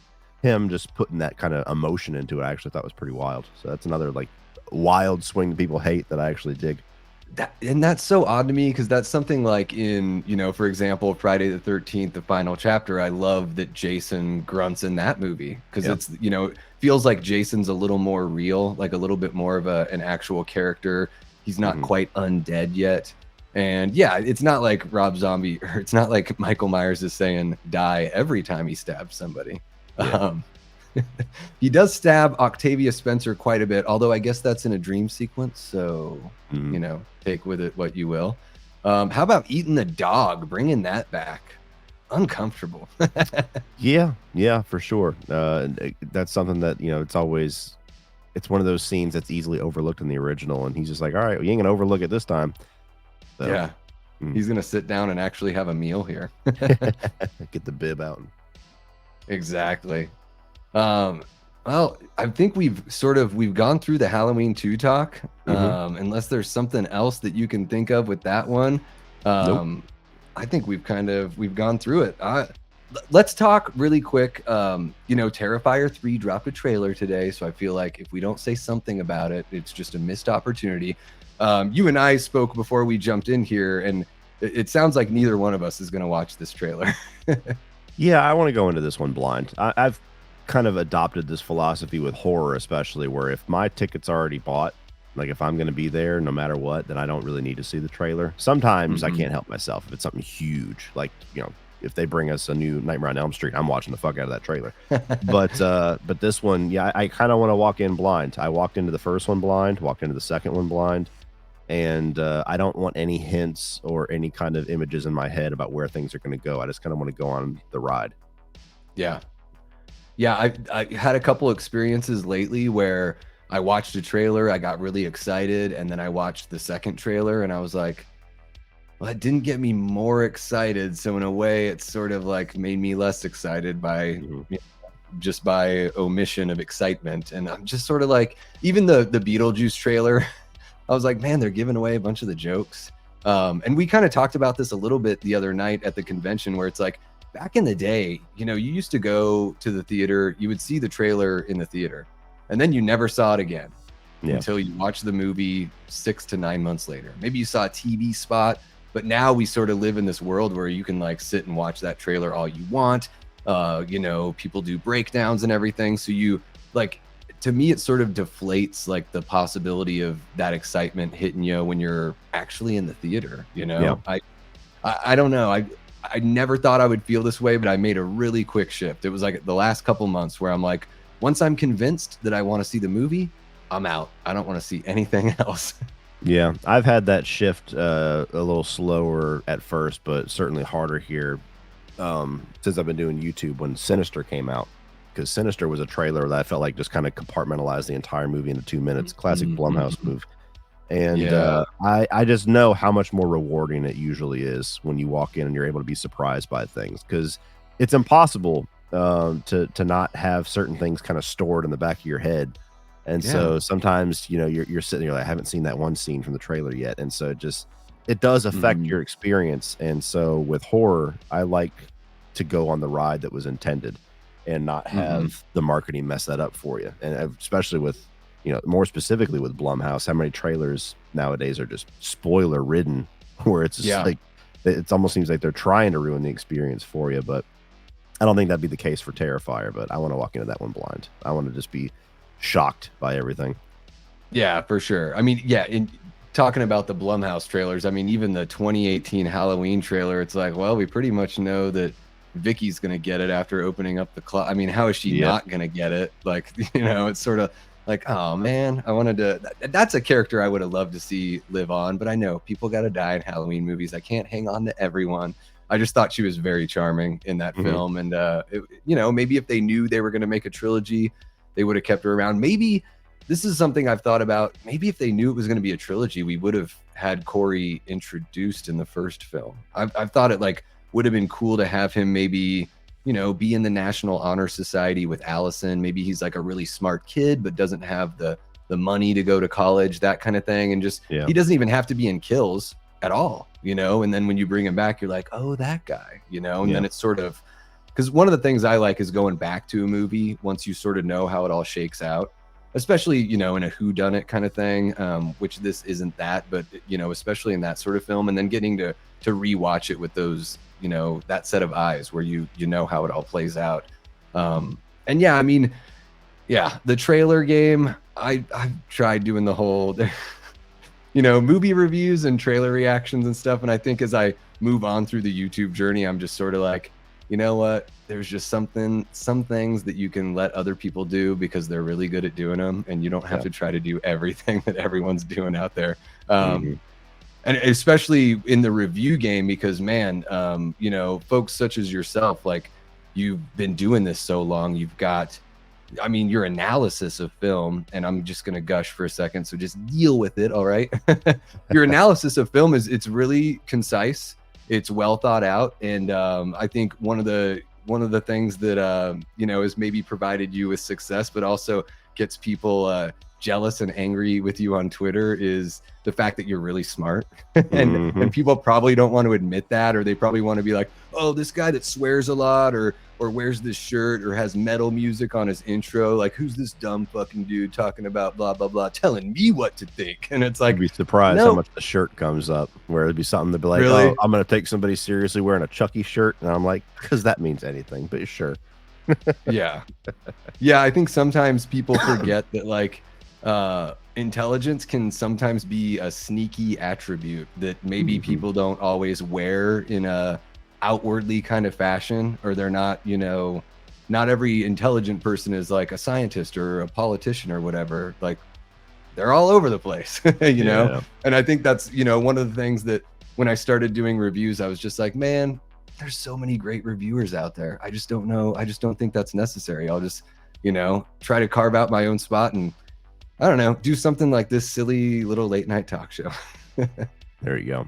B: him just putting that kind of emotion into it, I actually thought was pretty wild. So that's another like wild swing that people hate that I actually dig.
A: That's so odd to me, because that's something like in, for example, Friday the 13th, the final chapter. I love that Jason grunts in that movie, because it's, it feels like Jason's a little more real, like a little bit more of an actual character. He's not quite undead yet. And yeah, it's not like Rob Zombie, or it's not like Michael Myers is saying die every time he stabs somebody. Yeah. He does stab Octavia Spencer quite a bit, although I guess that's in a dream sequence. So, take with it what you will. How about eating the dog, bringing that back? uncomfortable.
B: Yeah, yeah, for sure. That's something that, it's always it's one of those scenes that's easily overlooked in the original, and he's just like, "All right, well, you ain't gonna overlook it this time." So,
A: Yeah.
B: mm.
A: He's gonna sit down and actually have a meal here.
B: Get the bib out.
A: Exactly. Um, well, I think we've gone through the Halloween 2 talk.
B: Mhm.
A: Unless there's something else that you can think of with that one.
B: Nope.
A: Um, I think we've gone through it. Let's talk really quick. Terrifier 3 dropped a trailer today, so I feel like if we don't say something about it, it's just a missed opportunity. You and I spoke before we jumped in here, and it sounds like neither one of us is going to watch this trailer.
B: Yeah, I wanna go into this one blind. I've kind of adopted this philosophy with horror especially, where if my ticket's already bought, like, if I'm gonna be there no matter what, then I don't really need to see the trailer. Sometimes I
A: Mhm.
B: can't help myself if it's something huge, like, if they bring us a new Nightmare on Elm Street, I'm watching the fuck out of that trailer. But this one, yeah, I kinda wanna walk in blind. I walked into the first one blind, walked into the second one blind, and I don't want any hints or any kind of images in my head about where things are gonna go. I just kinda wanna go on the ride.
A: Yeah. Yeah, I had a couple experiences lately where I watched a trailer, I got really excited, and then I watched the second trailer and I was like, well, it didn't get me more excited. So in a way, it's sort of like made me less excited by
B: Mhm.
A: just by omission of excitement. And I'm just sort of like, even the Beetlejuice trailer, I was like, man, they're giving away a bunch of the jokes. And we kind of talked about this a little bit the other night at the convention, where it's like back in the day, you used to go to the theater, you would see the trailer in the theater, and then you never saw it again
B: Yeah.
A: until you watch the movie 6 to 9 months later. Maybe you saw a TV spot, but now we sort of live in this world where you can like sit and watch that trailer all you want. People do breakdowns and everything. So you like, to me, it sort of deflates like the possibility of that excitement hitting you when you're actually in the theater.
B: Yeah.
A: I don't know. I never thought I would feel this way, but I made a really quick shift. It was like the last couple months where I'm like, once I'm convinced that I want to see the movie, I'm out. I don't want to see anything else.
B: Yeah. I've had that shift a little slower at first, but certainly harder here since I've been doing YouTube when Sinister came out. Because Sinister was a trailer that I felt like just kind of compartmentalized the entire movie into 2 minutes. Classic Blumhouse
A: Mhm.
B: move. And
A: Yeah.
B: I just know how much more rewarding it usually is when you walk in and you're able to be surprised by things, because it's impossible to not have certain things kind of stored in the back of your head. And
A: Yeah.
B: so sometimes, you're sitting there like, I haven't seen that one scene from the trailer yet. And so it does affect
A: Mhm.
B: your experience. And so with horror, I like to go on the ride that was intended and not
A: Mhm.
B: have the marketing mess that up for you. And especially with, more specifically with Blumhouse, how many trailers nowadays are just spoiler ridden, where it's just
A: Yeah.
B: like, it almost seems like they're trying to ruin the experience for you. But I don't think that'd be the case for Terrifier, but I want to walk into that one blind. I want to just be shocked by everything.
A: Yeah, for sure. I mean, yeah, in talking about the Blumhouse trailers, I mean, even the 2018 Halloween trailer, it's like, well, we pretty much know that Vicky's gonna get it after opening up the closet. I mean, how is she
B: Yep.
A: not gonna get it? Like, it's sort of like, oh man, I wanted to. That's a character I would have loved to see live on, but I know people got to die in Halloween movies. I can't hang on to everyone. I just thought she was very charming in that
B: Hmm.
A: film, and maybe if they knew they were gonna make a trilogy, they would have kept her around. Maybe this is something I've thought about. Maybe if they knew it was going to be a trilogy, we would have had Corey introduced in the first film. I've thought it like would have been cool to have him maybe, be in the National Honor Society with Allison. Maybe he's like a really smart kid, but doesn't have the money to go to college, that kind of thing. And just
B: Yeah.
A: he doesn't even have to be in Kills at all. And then when you bring him back, you're like, oh, that guy. And
B: Yeah.
A: then it's sort of because one of the things I like is going back to a movie once you sort of know how it all shakes out, especially in a whodunit kind of thing, which this isn't that, but especially in that sort of film, and then getting to rewatch it with those that set of eyes where you know how it all plays out. And yeah, I mean, yeah, the trailer game. I've tried doing the whole movie reviews and trailer reactions and stuff. And I think as I move on through the YouTube journey, I'm just sort of like, you know what? There's just some things that you can let other people do because they're really good at doing them, and you don't have
B: Yeah.
A: to try to do everything that everyone's doing out there. Um,
B: Hmm.
A: and especially in the review game, because man, you know, folks such as yourself, like you've been doing this so long, you've got, I mean, your analysis of film, and I'm just going to gush for a second, so just deal with it. All right. Your analysis of film it's really concise. It's well thought out. And I think one of the things that, you know, has maybe provided you with success, but also gets people jealous and angry with you on Twitter is the fact that you're really smart. And people probably don't want to admit that, or they probably want to be like, oh, this guy that swears a lot or wears this shirt or has metal music on his intro, like who's this dumb fucking dude talking about blah blah blah telling me what to think. And it's like,
B: you'd be surprised
A: no,
B: how much the shirt comes up, where it'd be something to be like,
A: really?
B: oh, I'm gonna take somebody seriously wearing a Chucky shirt, and I'm like, because that means anything, but sure.
A: Yeah. Yeah, I think sometimes people forget that like intelligence can sometimes be a sneaky attribute that maybe people don't always wear in a outwardly kind of fashion, or they're not, you know, not every intelligent person is like a scientist or a politician or whatever. Like they're all over the place, you know? And I think that's, you know, one of the things that when I started doing reviews, I was just like, man, there's so many great reviewers out there. I just don't know. I just don't think that's necessary. I'll just, you know, try to carve out my own spot and I don't know, do something like this silly little late night talk show.
B: There you go.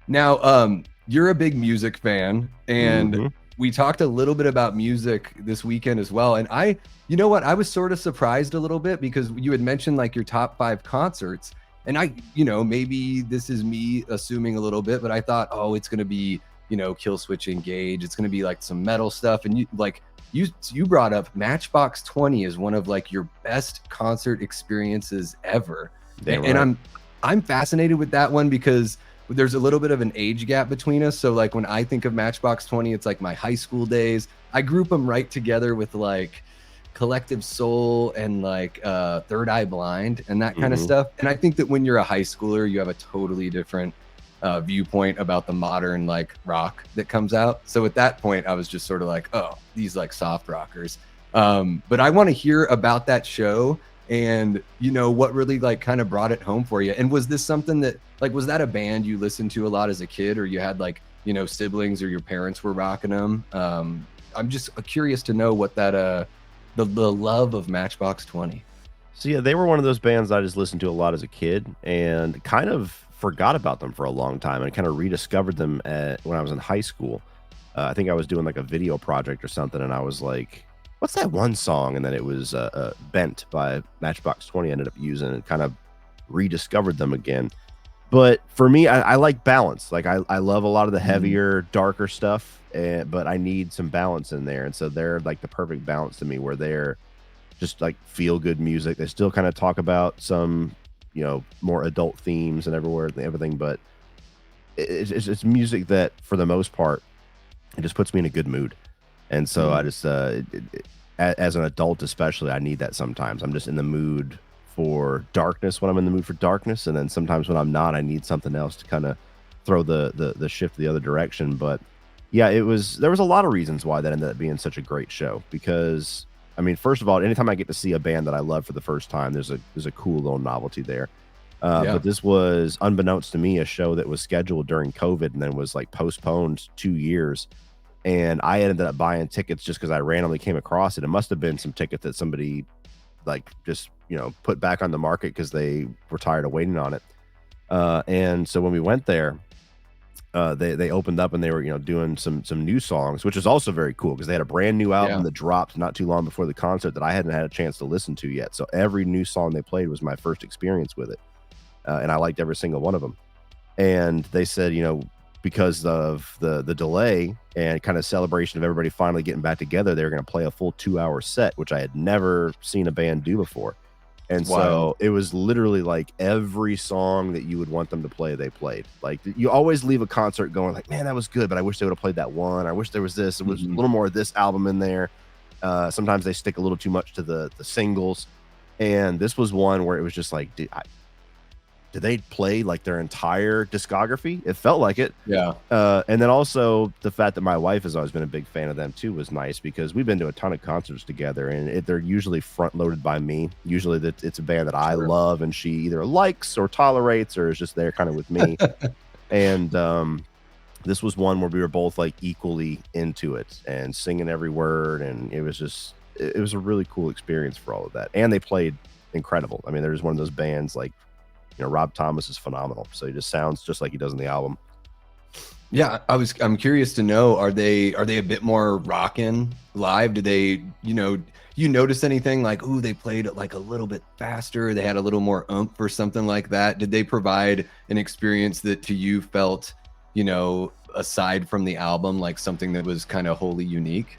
A: Now, you're a big music fan, and we talked a little bit about music this weekend as well. And you know what? I was sort of surprised a little bit because you had mentioned like your top 5 concerts. And I, you know, maybe this is me assuming a little bit, but I thought, oh, it's going to be, you know, Kill Switch Engage. It's going to be like some metal stuff. And you brought up Matchbox 20 as one of like your best concert experiences ever. And I'm fascinated with that one because there's a little bit of an age gap between us. So like when I think of Matchbox 20, it's like my high school days. I group them right together with like Collective Soul and like Third Eye Blind and that kind of stuff. And I think that when you're a high schooler, you have a totally different viewpoint about the modern like rock that comes out. So at that point, I was just sort of like, oh, these like soft rockers. But I want to hear about that show and, you know, what really like kind of brought it home for you. And was this something that like, was that a band you listened to a lot as a kid, or you had like, you know, siblings or your parents were rocking them? I'm just curious to know what that, the love of Matchbox 20.
B: So yeah, they were one of those bands I just listened to a lot as a kid and kind of forgot about them for a long time and kind of rediscovered them when I was in high school. I think I was doing like a video project or something, and I was like, what's that one song? And then it was Bent by Matchbox 20 I ended up using and kind of rediscovered them again. But for me, I like balance. Like I love a lot of the heavier, darker stuff, but I need some balance in there. And so they're like the perfect balance to me, where they're just like feel good music. They still kind of talk about some, you know, more adult themes and everything, but it's music that for the most part, it just puts me in a good mood. And so I just, as an adult, especially, I need that sometimes. I'm just in the mood for darkness when I'm in the mood for darkness. And then sometimes when I'm not, I need something else to kind of throw the shift the other direction. But yeah, there was a lot of reasons why that ended up being such a great show, because I mean, first of all, anytime I get to see a band that I love for the first time, there's a cool little novelty there. But this was, unbeknownst to me, a show that was scheduled during COVID and then was like postponed 2 years. And I ended up buying tickets just because I randomly came across it. It must have been some ticket that somebody like just, you know, put back on the market because they were tired of waiting on it. And so when we went there, they opened up and they were, you know, doing some new songs, which is also very cool because they had a brand new album that dropped not too long before the concert that I hadn't had a chance to listen to yet. So every new song they played was my first experience with it. And I liked every single one of them. And they said, you know, because of the delay and kind of celebration of everybody finally getting back together, they were going to play a full 2-hour set, which I had never seen a band do before. And so it was literally like every song that you would want them to play, they played. Like you always leave a concert going like, man, that was good, but I wish they would have played that one. I wish there was this. It was a little more of this album in there. Sometimes they stick a little too much to the singles. And this was one where it was just like, dude, did they play like their entire discography? It felt like it.
A: Yeah.
B: And then also the fact that my wife has always been a big fan of them too was nice, because we've been to a ton of concerts together, and they're usually front loaded by me. Usually that it's a band that I
A: Sure.
B: love and she either likes or tolerates or is just there kind of with me. And this was one where we were both like equally into it and singing every word, and it was just it was a really cool experience for all of that. And they played incredible. I mean, there's one of those bands like, Rob Thomas is phenomenal, so he just sounds just like he does in the album.
A: Yeah, I'm curious to know, are they a bit more rockin' live? Do they, you notice anything like, ooh, they played it like a little bit faster, they had a little more oomph or something like that? Did they provide an experience that to you felt, aside from the album, like something that was kind of wholly unique?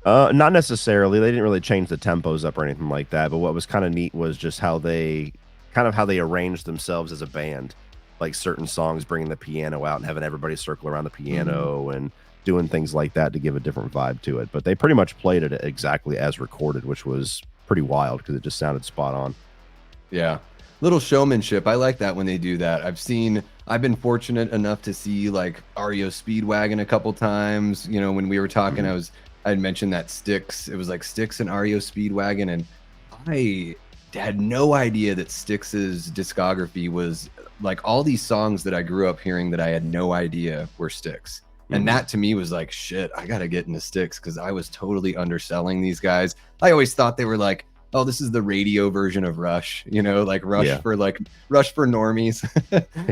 B: Not necessarily. They didn't really change the tempos up or anything like that. But what was kind of neat was just how they arranged themselves as a band, like certain songs, bringing the piano out and having everybody circle around the piano and doing things like that to give a different vibe to it. But they pretty much played it exactly as recorded, which was pretty wild because it just sounded spot on.
A: Yeah. Little showmanship. I like that when they do that. I've been fortunate enough to see like REO Speedwagon a couple times. When we were talking, I had mentioned that Styx, it was like Styx and REO Speedwagon. And I had no idea that Styx's discography was like all these songs that I grew up hearing that I had no idea were Styx. And that to me was like, shit, I got to get into Styx, because I was totally underselling these guys. I always thought they were like, oh, this is the radio version of Rush, like Rush for normies.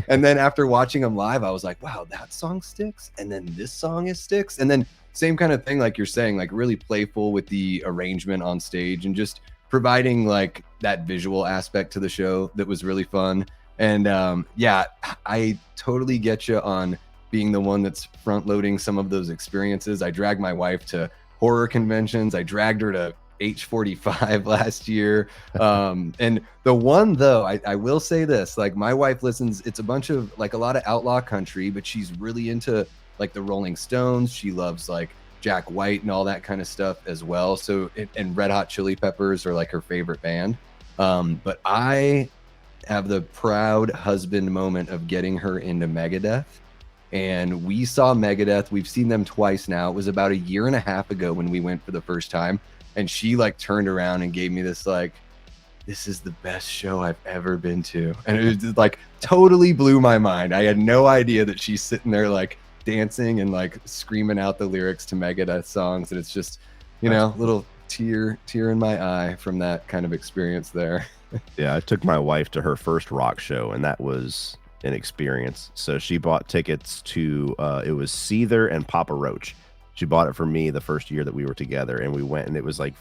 A: And then after watching them live, I was like, wow, that song sticks. And then this song is Styx. And then same kind of thing, like you're saying, like really playful with the arrangement on stage and just providing like that visual aspect to the show that was really fun. And yeah, I totally get you on being the one that's front loading some of those experiences. I dragged my wife to horror conventions. I dragged her to H45 last year. And the one though, I will say this, like my wife listens, it's a bunch of like a lot of outlaw country, but she's really into like the Rolling Stones. She loves like Jack White and all that kind of stuff as well. So, and Red Hot Chili Peppers are like her favorite band. But I have the proud husband moment of getting her into Megadeth. And we saw Megadeth. We've seen them twice now. It was about a year and a half ago when we went for the first time. And she like turned around and gave me this like, this is the best show I've ever been to. And it was just, like totally blew my mind. I had no idea that she's sitting there like dancing and like screaming out the lyrics to Megadeth songs. And it's just, little tear in my eye from that kind of experience there.
B: Yeah, I took my wife to her first rock show, and that was an experience. So she bought tickets to it was Seether and Papa Roach. She bought it for me the first year that we were together, and we went, and it was like,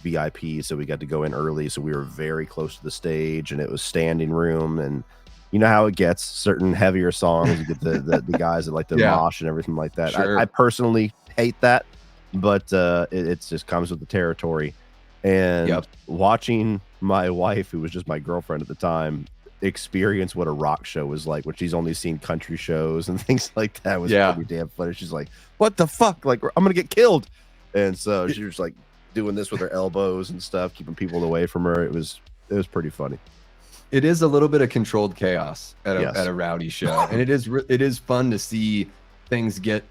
B: VIP, so we got to go in early, so we were very close to the stage, and it was standing room. And you know how it gets, certain heavier songs, you get the guys that like to mosh and everything like that.
A: Sure.
B: I personally hate that, but it just comes with the territory. And watching my wife, who was just my girlfriend at the time, experience what a rock show was like when she's only seen country shows and things like that was pretty damn funny. She's like, what the fuck? Like, I'm gonna get killed. And so she was like doing this with her elbows and stuff, keeping people away from her. It was pretty funny.
A: It is a little bit of controlled chaos at a rowdy show. And it is fun to see things get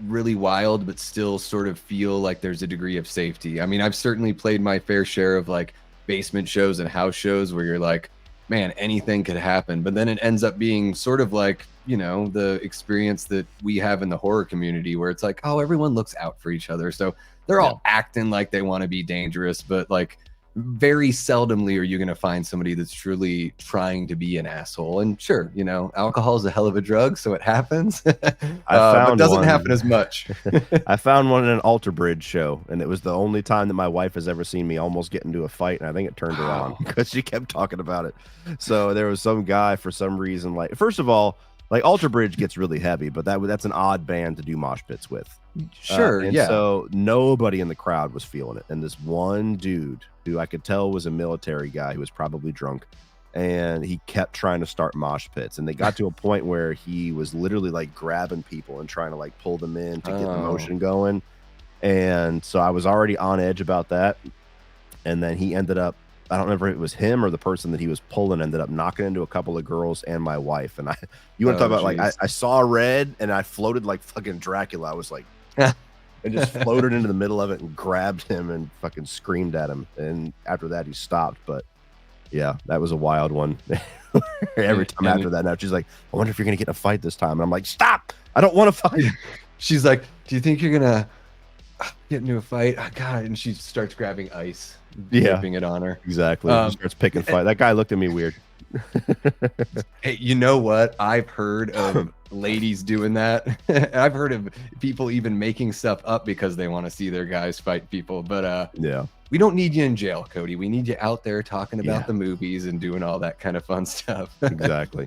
A: really wild, but still sort of feel like there's a degree of safety. I mean, I've certainly played my fair share of like basement shows and house shows where you're like, man, anything could happen. But then it ends up being sort of like, the experience that we have in the horror community where it's like, oh, everyone looks out for each other. So they're all acting like they want to be dangerous, but like very seldomly are you going to find somebody that's truly trying to be an asshole. And sure, alcohol is a hell of a drug, so it happens. But doesn't happen as much.
B: I found one in an Alter Bridge show, and it was the only time that my wife has ever seen me almost get into a fight, and I think it turned her on because she kept talking about it. So there was some guy for some reason, like, first of all, like Alter Bridge gets really heavy, but that's an odd band to do mosh pits with.
A: Sure,
B: and so nobody in the crowd was feeling it. And this one dude who I could tell was a military guy who was probably drunk, and he kept trying to start mosh pits. And they got to a point where he was literally like grabbing people and trying to like pull them in to get the motion going. And so I was already on edge about that. And then he ended up I don't remember if it was him or the person that he was pulling ended up knocking into a couple of girls and my wife. And you want to talk about like, I saw red and I floated like fucking Dracula. I was like, and just floated into the middle of it and grabbed him and fucking screamed at him. And after that, he stopped. But yeah, that was a wild one. Every time after that, now she's like, I wonder if you're going to get in a fight this time. And I'm like, stop. I don't want to fight.
A: She's like, do you think you're going to get into a fight? Oh, God. And she starts grabbing ice, dipping it on her.
B: Exactly. She starts picking fight. That guy looked at me weird.
A: Hey, you know what? I've heard of ladies doing that. I've heard of people even making stuff up because they want to see their guys fight people. But
B: yeah,
A: we don't need you in jail, Cody. We need you out there talking about the movies and doing all that kind of fun stuff.
B: Exactly.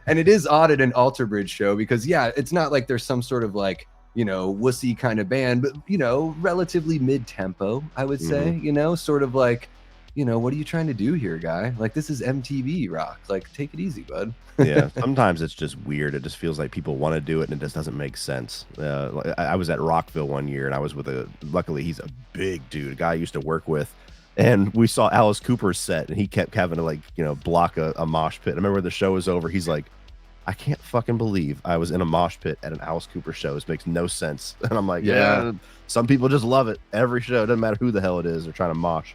A: And it is odd at an Alter Bridge show because, yeah, it's not like there's some sort of like, you know, wussy kind of band, but, you know, relatively mid-tempo, I would say, you know, sort of like, you know, what are you trying to do here, guy? Like, this is MTV rock. Like, take it easy, bud.
B: Yeah, sometimes it's just weird. It just feels like people want to do it and it just doesn't make sense. I was at Rockville one year and I was with luckily he's a big dude, a guy I used to work with. And we saw Alice Cooper's set and he kept having to, like, you know, block a mosh pit. I remember the show was over. He's like, I can't fucking believe I was in a mosh pit at an Alice Cooper show. This makes no sense. And I'm like, yeah, some people just love it. Every show, it doesn't matter who the hell it is, they're trying to mosh.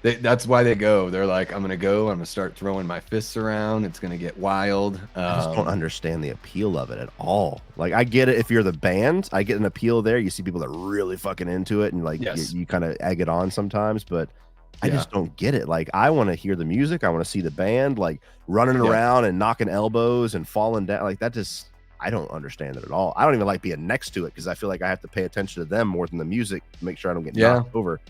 A: That's why they go. They're like, I'm going to go. I'm going to start throwing my fists around. It's going to get wild.
B: I just don't understand the appeal of it at all. Like, I get it if you're the band. I get an appeal there. You see people that are really fucking into it and, like, you kind of egg it on sometimes. But I just don't get it. Like, I want to hear the music. I want to see the band, like, running around and knocking elbows and falling down. Like, that just... I don't understand it at all. I don't even like being next to it because I feel like I have to pay attention to them more than the music to make sure I don't get knocked over.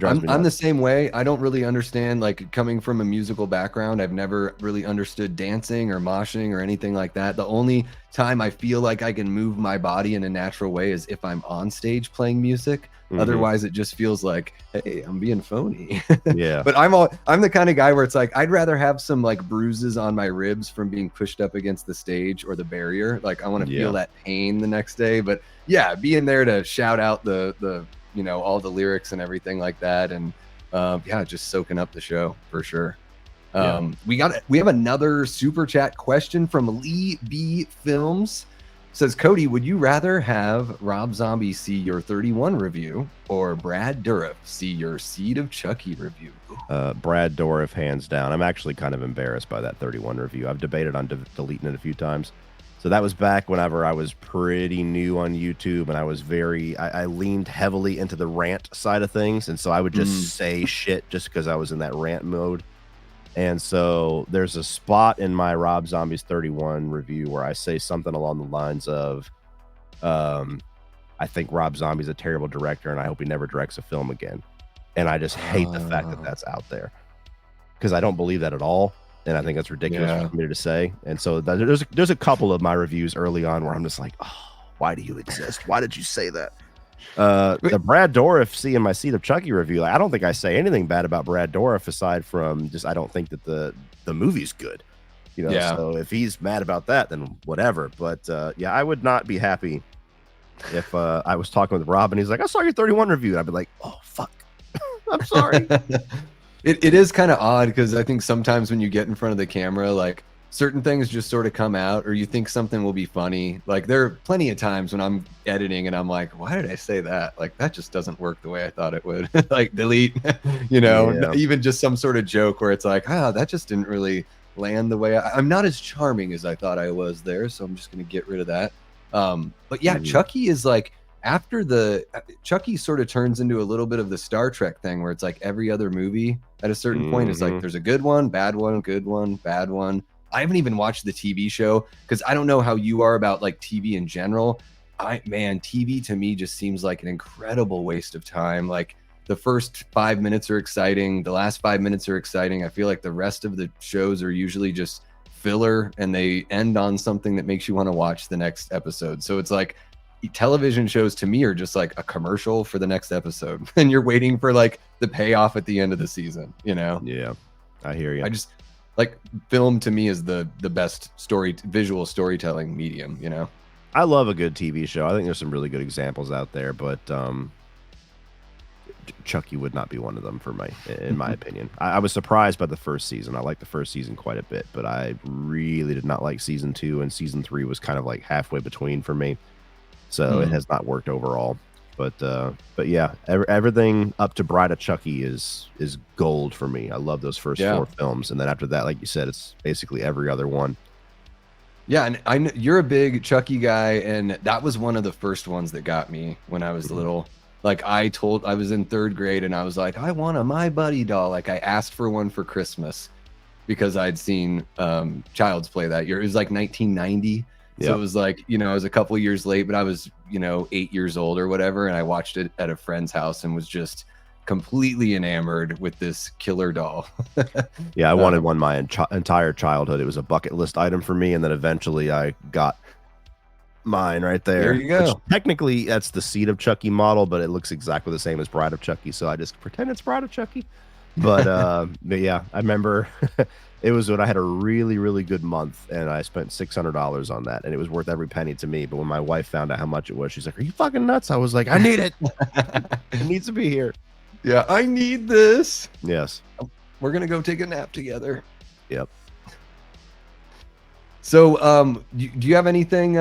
A: I'm the same way. I don't really understand, like, coming from a musical background, I've never really understood dancing or moshing or anything like that. The only time I feel like I can move my body in a natural way is if I'm on stage playing music. Otherwise, it just feels like, hey, I'm being phony.
B: Yeah.
A: But I'm the kind of guy where it's like, I'd rather have some, like, bruises on my ribs from being pushed up against the stage or the barrier. Like, I want to feel that pain the next day. But yeah, being there to shout out the you know, all the lyrics and everything like that, and just soaking up the show for sure. We have another super chat question from Lee B Films. Says, Cody, would you rather have Rob Zombie see your 31 review or Brad Dourif see your Seed of Chucky review?
B: Brad Dourif, hands down. I'm actually kind of embarrassed by that 31 review. I've debated on deleting it a few times. So that was back whenever I was pretty new on YouTube, and I was I leaned heavily into the rant side of things, and so I would just say shit just because I was in that rant mode. And so there's a spot in my Rob Zombie's 31 review where I say something along the lines of, I think Rob Zombie's a terrible director, and I hope he never directs a film again. And I just hate the fact that that's out there because I don't believe that at all. And I think that's ridiculous for me to say. And so there's a couple of my reviews early on where I'm just like, oh, why do you exist? Why did you say that? The Brad Dourif seeing my Seed of Chucky review, I don't think I say anything bad about Brad Dourif aside from just I don't think that the movie's good. You know, so if he's mad about that, then whatever. But yeah, I would not be happy if I was talking with Rob and he's like, I saw your 31 review. I'd be like, oh, fuck. I'm sorry.
A: It is kind of odd because I think sometimes when you get in front of the camera, like certain things just sort of come out or you think something will be funny. Like there are plenty of times when I'm editing and I'm like, why did I say that? Like that just doesn't work the way I thought it would. Like delete, you know, even just some sort of joke where it's like, that just didn't really land the way I'm not as charming as I thought I was there. So I'm just going to get rid of that. But yeah, Chucky is like, after Chucky sort of turns into a little bit of the Star Trek thing where it's like every other movie at a certain point is like there's a good one, bad one, good one, bad one. I haven't even watched the TV show because I don't know how you are about like TV in general. TV to me just seems like an incredible waste of time. Like the first 5 minutes are exciting, the last 5 minutes are exciting. I feel like the rest of the shows are usually just filler and they end on something that makes you want to watch the next episode. So it's like television shows to me are just like a commercial for the next episode and you're waiting for like the payoff at the end of the season, you know?
B: Yeah, I hear you.
A: I just like film to me is the best visual storytelling medium, you know?
B: I love a good TV show. I think there's some really good examples out there, but Chucky would not be one of them in my opinion. I was surprised by the first season. I liked the first season quite a bit, but I really did not like season 2, and season 3 was kind of like halfway between for me. So it has not worked overall. But yeah, everything up to Bride of Chucky is gold for me. I love those first 4 films, and then after that, like you said, it's basically every other one.
A: Yeah, and you're a big Chucky guy, and that was one of the first ones that got me when I was little. Like I was in 3rd grade, and I was like, I want a My Buddy doll. Like I asked for one for Christmas because I'd seen Child's Play that year. It was like 1990. So it was like, you know, I was a couple years late, but I was, you know, 8 years old or whatever. And I watched it at a friend's house and was just completely enamored with this killer doll.
B: Yeah, I wanted one my entire childhood. It was a bucket list item for me. And then eventually I got mine right there.
A: There you go.
B: Which, technically, that's the Seed of Chucky model, but it looks exactly the same as Bride of Chucky. So I just pretend it's Bride of Chucky. But yeah, I remember it was when I had a really, really good month, and I spent $600 on that, and it was worth every penny to me. But when my wife found out how much it was, she's like, "Are you fucking nuts?" I was like, "I need it. It needs to be here."
A: Yeah, I need this.
B: Yes.
A: We're gonna go take a nap together.
B: Yep.
A: So, do you have anything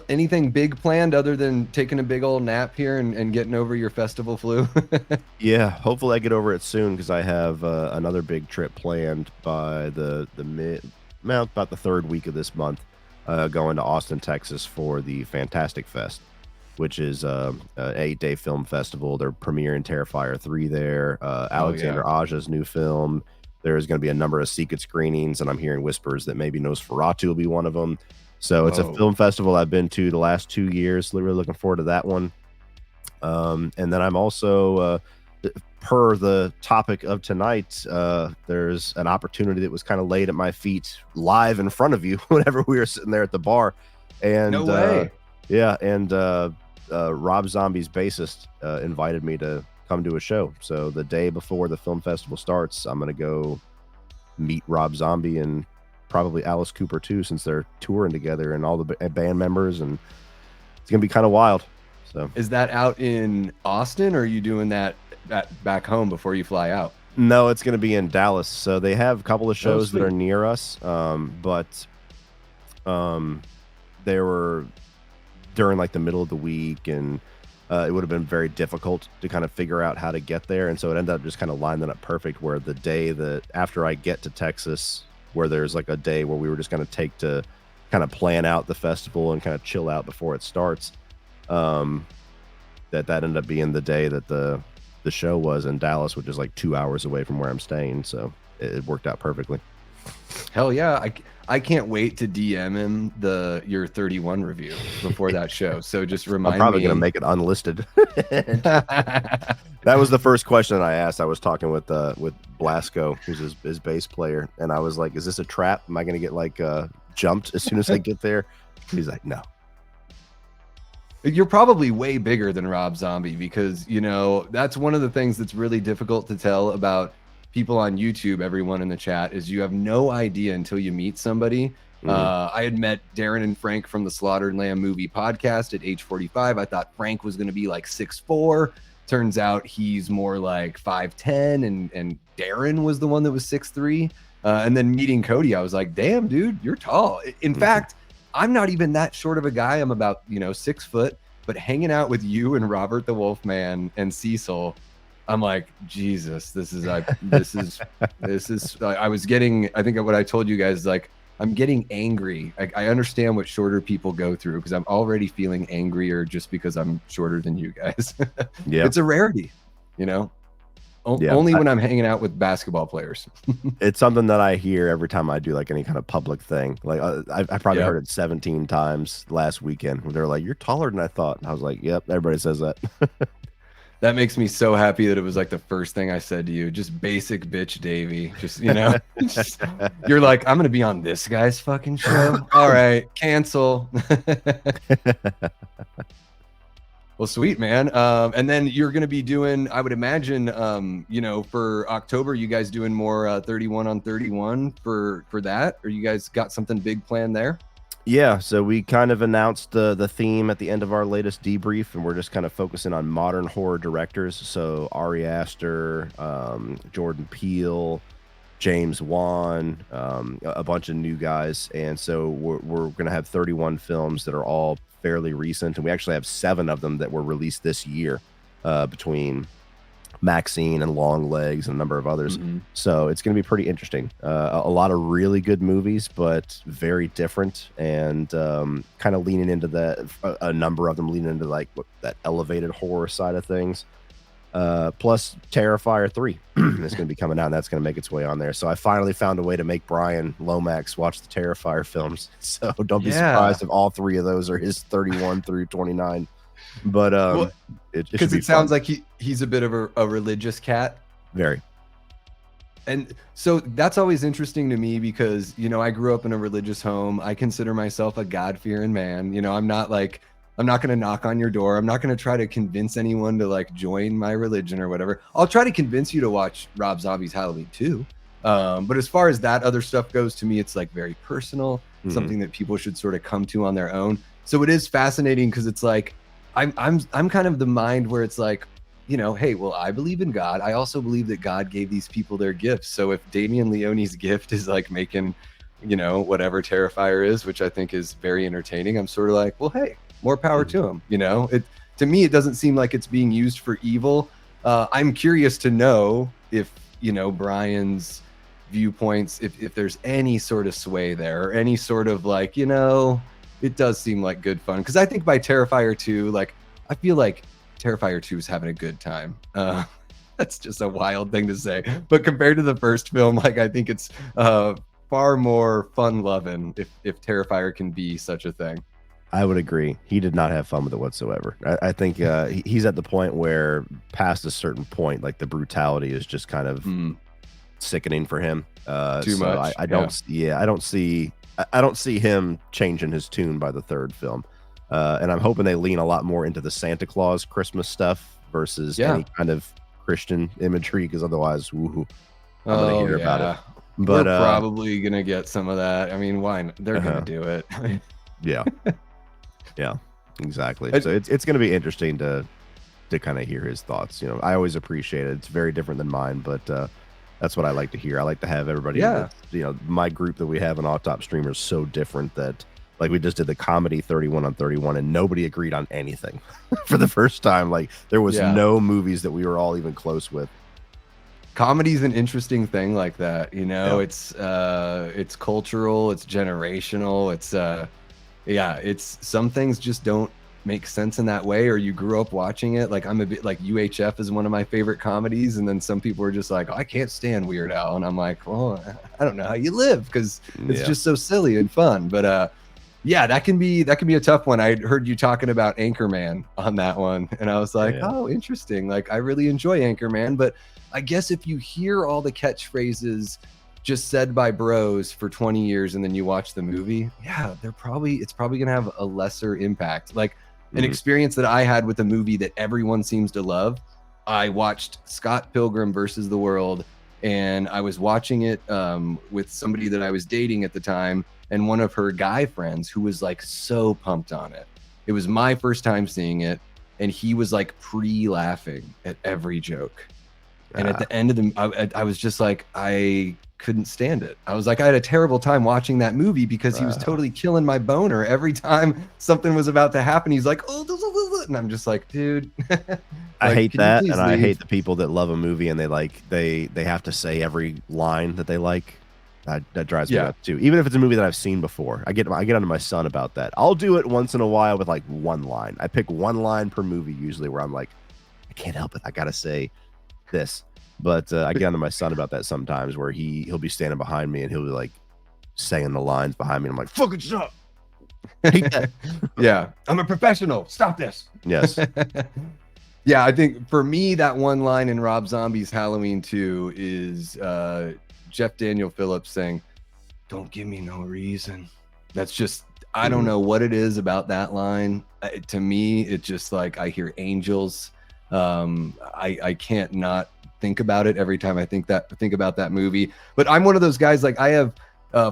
A: anything big planned other than taking a big old nap here and getting over your festival flu?
B: Yeah, hopefully I get over it soon because I have another big trip planned by about the 3rd week of this month, going to Austin, Texas for the Fantastic Fest, which is an 8-day film festival. They're premiering Terrifier 3 there. Alexander Aja's new film. There's going to be a number of secret screenings, and I'm hearing whispers that maybe Nosferatu will be one of them. So it's a film festival I've been to the last 2 years. Really looking forward to that one. And then I'm also, per the topic of tonight, there's an opportunity that was kind of laid at my feet live in front of you whenever we were sitting there at the bar. And
A: no way.
B: Yeah, and Rob Zombie's bassist invited me to come to a show. So the day before the film festival starts, I'm going to go meet Rob Zombie and probably Alice Cooper too, since they're touring together, and all the band members, and it's going to be kind of wild. So
A: is that out in Austin, or are you doing that back home before you fly out?
B: No, it's going to be in Dallas. So they have a couple of shows that are near us, but they were during like the middle of the week, and it would have been very difficult to kind of figure out how to get there. And so it ended up just kind of lining up perfect, where the day that after I get to Texas, where there's like a day where we were just going to take to kind of plan out the festival and kind of chill out before it starts, that ended up being the day that the show was in Dallas, which is like 2 hours away from where I'm staying. So it worked out perfectly.
A: Hell yeah. I can't wait to DM him your 31 review before that show. So just remind me.
B: I'm probably going to make it unlisted. That was the first question I asked. I was talking with Blasco, who's his bass player, and I was like, "Is this a trap? Am I going to get like jumped as soon as I get there?" He's like, "No."
A: You're probably way bigger than Rob Zombie, because, you know, that's one of the things that's really difficult to tell about people on YouTube. Everyone in the chat is you have no idea until you meet somebody. I had met Darren and Frank from the Slaughtered Lamb movie podcast at age 45. I thought Frank was going to be like 6'4". Turns out he's more like 5'10", and Darren was the one that was 6'3". And then meeting Cody, I was like, damn, dude, you're tall. In fact, I'm not even that short of a guy. I'm about, 6 foot, but hanging out with you and Robert the Wolfman and Cecil, I'm like, Jesus, this is I was getting, I think what I told you guys, like, I'm getting angry. I understand what shorter people go through, because I'm already feeling angrier just because I'm shorter than you guys. Yeah, it's a rarity, only when I'm hanging out with basketball players.
B: It's something that I hear every time I do like any kind of public thing. Like I probably heard it 17 times last weekend, where they're like, "You're taller than I thought." And I was like, "Yep, everybody says that."
A: That makes me so happy that it was like the first thing I said to you. Just basic bitch Davey. Just, you're like, I'm going to be on this guy's fucking show. All right, cancel. Well, sweet, man. And then you're going to be doing, I would imagine, for October, you guys doing more 31 on 31 for that? Or you guys got something big planned there?
B: Yeah, so we kind of announced the theme at the end of our latest debrief, and we're just kind of focusing on modern horror directors. So Ari Aster, Jordan Peele, James Wan, a bunch of new guys, and so we're going to have 31 films that are all fairly recent, and we actually have 7 of them that were released this year, between Maxine and Long Legs and a number of others.
A: Mm-hmm.
B: So it's going to be pretty interesting. A lot of really good movies, but very different, and kind of leaning into that. A number of them leaning into like that elevated horror side of things. Plus Terrifier 3 is going to be coming out, and that's going to make its way on there. So I finally found a way to make Brian Lomax watch the Terrifier films. So don't be surprised if all 3 of those are his 31 through 29. But
A: Well, because it sounds like he's a bit of a religious cat.
B: Very.
A: And so that's always interesting to me because, you know, I grew up in a religious home. I consider myself a God-fearing man. You know, I'm not going to knock on your door. I'm not going to try to convince anyone to like join my religion or whatever. I'll try to convince you to watch Rob Zombie's Halloween 2. But as far as that other stuff goes, to me, it's like very personal, something that people should sort of come to on their own. So it is fascinating because it's like, I'm kind of the mind where it's like, you know, hey, well, I believe in God. I also believe that God gave these people their gifts. So if Damien Leone's gift is like making, you know, whatever Terrifier is, which I think is very entertaining, I'm sort of like, well, hey, more power to him. You know, to me, it doesn't seem like it's being used for evil. I'm curious to know if, you know, Brian's viewpoints, if there's any sort of sway there or any sort of like, you know, it does seem like good fun. Because I think by Terrifier 2, like, I feel like Terrifier 2 is having a good time. That's just a wild thing to say. But compared to the first film, like, I think it's far more fun-loving if Terrifier can be such a thing.
B: I would agree. He did not have fun with it whatsoever. I think he's at the point where past a certain point, like the brutality is just kind of sickening for him.
A: Too much.
B: I don't see him changing his tune by the third film. And I'm hoping they lean a lot more into the Santa Claus Christmas stuff versus any kind of Christian imagery, because otherwise, I'm gonna hear about it. But
A: we're probably gonna get some of that. I mean, why not? They're gonna do it.
B: Yeah. Yeah, exactly. So it's going to be interesting to kind of hear his thoughts. You know, I always appreciate it. It's very different than mine, but that's what I like to hear. I like to have everybody. You know, my group that we have in Autop Streamer is so different that, like, we just did the comedy 31 on 31, and nobody agreed on anything for the first time. Like, there was no movies that we were all even close with.
A: Comedy's an interesting thing like that. You know, it's cultural, it's generational, it's some things just don't make sense in that way, or you grew up watching it. Like, I'm a bit like UHF is one of my favorite comedies, and then some people are just like, oh, I can't stand Weird Al, and I'm like, well, I don't know how you live, because it's just so silly and fun. But yeah, that can be a tough one. I heard you talking about Anchorman on that one, and I was like, oh, interesting. Like, I really enjoy Anchorman, but I guess if you hear all the catchphrases just said by bros for 20 years and then you watch the movie, it's probably gonna have a lesser impact. Like an experience that I had with a movie that everyone seems to love. I watched Scott Pilgrim versus the World, and I was watching it with somebody that I was dating at the time, and one of her guy friends who was like so pumped on it. It was my first time seeing it, and he was like pre-laughing at every joke. And at the end of I was just like, I couldn't stand it. I was like, I had a terrible time watching that movie because he was totally killing my boner every time something was about to happen. He's like, oh, and I'm just like, dude. Like,
B: I hate that, and I hate the people that love a movie and they have to say every line that they like. That drives me nuts too. Even if it's a movie that I've seen before, I get under my son about that. I'll do it once in a while with like one line. I pick one line per movie usually where I'm like, I can't help it. I gotta say this. But I get under my son about that sometimes, where he'll be standing behind me and he'll be like saying the lines behind me, and I'm like, fucking shut up.
A: Yeah, I'm a professional, stop this.
B: Yes.
A: Yeah, I think for me that one line in Rob Zombie's Halloween 2 is Jeff Daniel Phillips saying, don't give me no reason. That's just, I don't know what it is about that line. To me, it's just like I hear angels. I can't not think about it every time I think about that movie. But I'm one of those guys, like, I have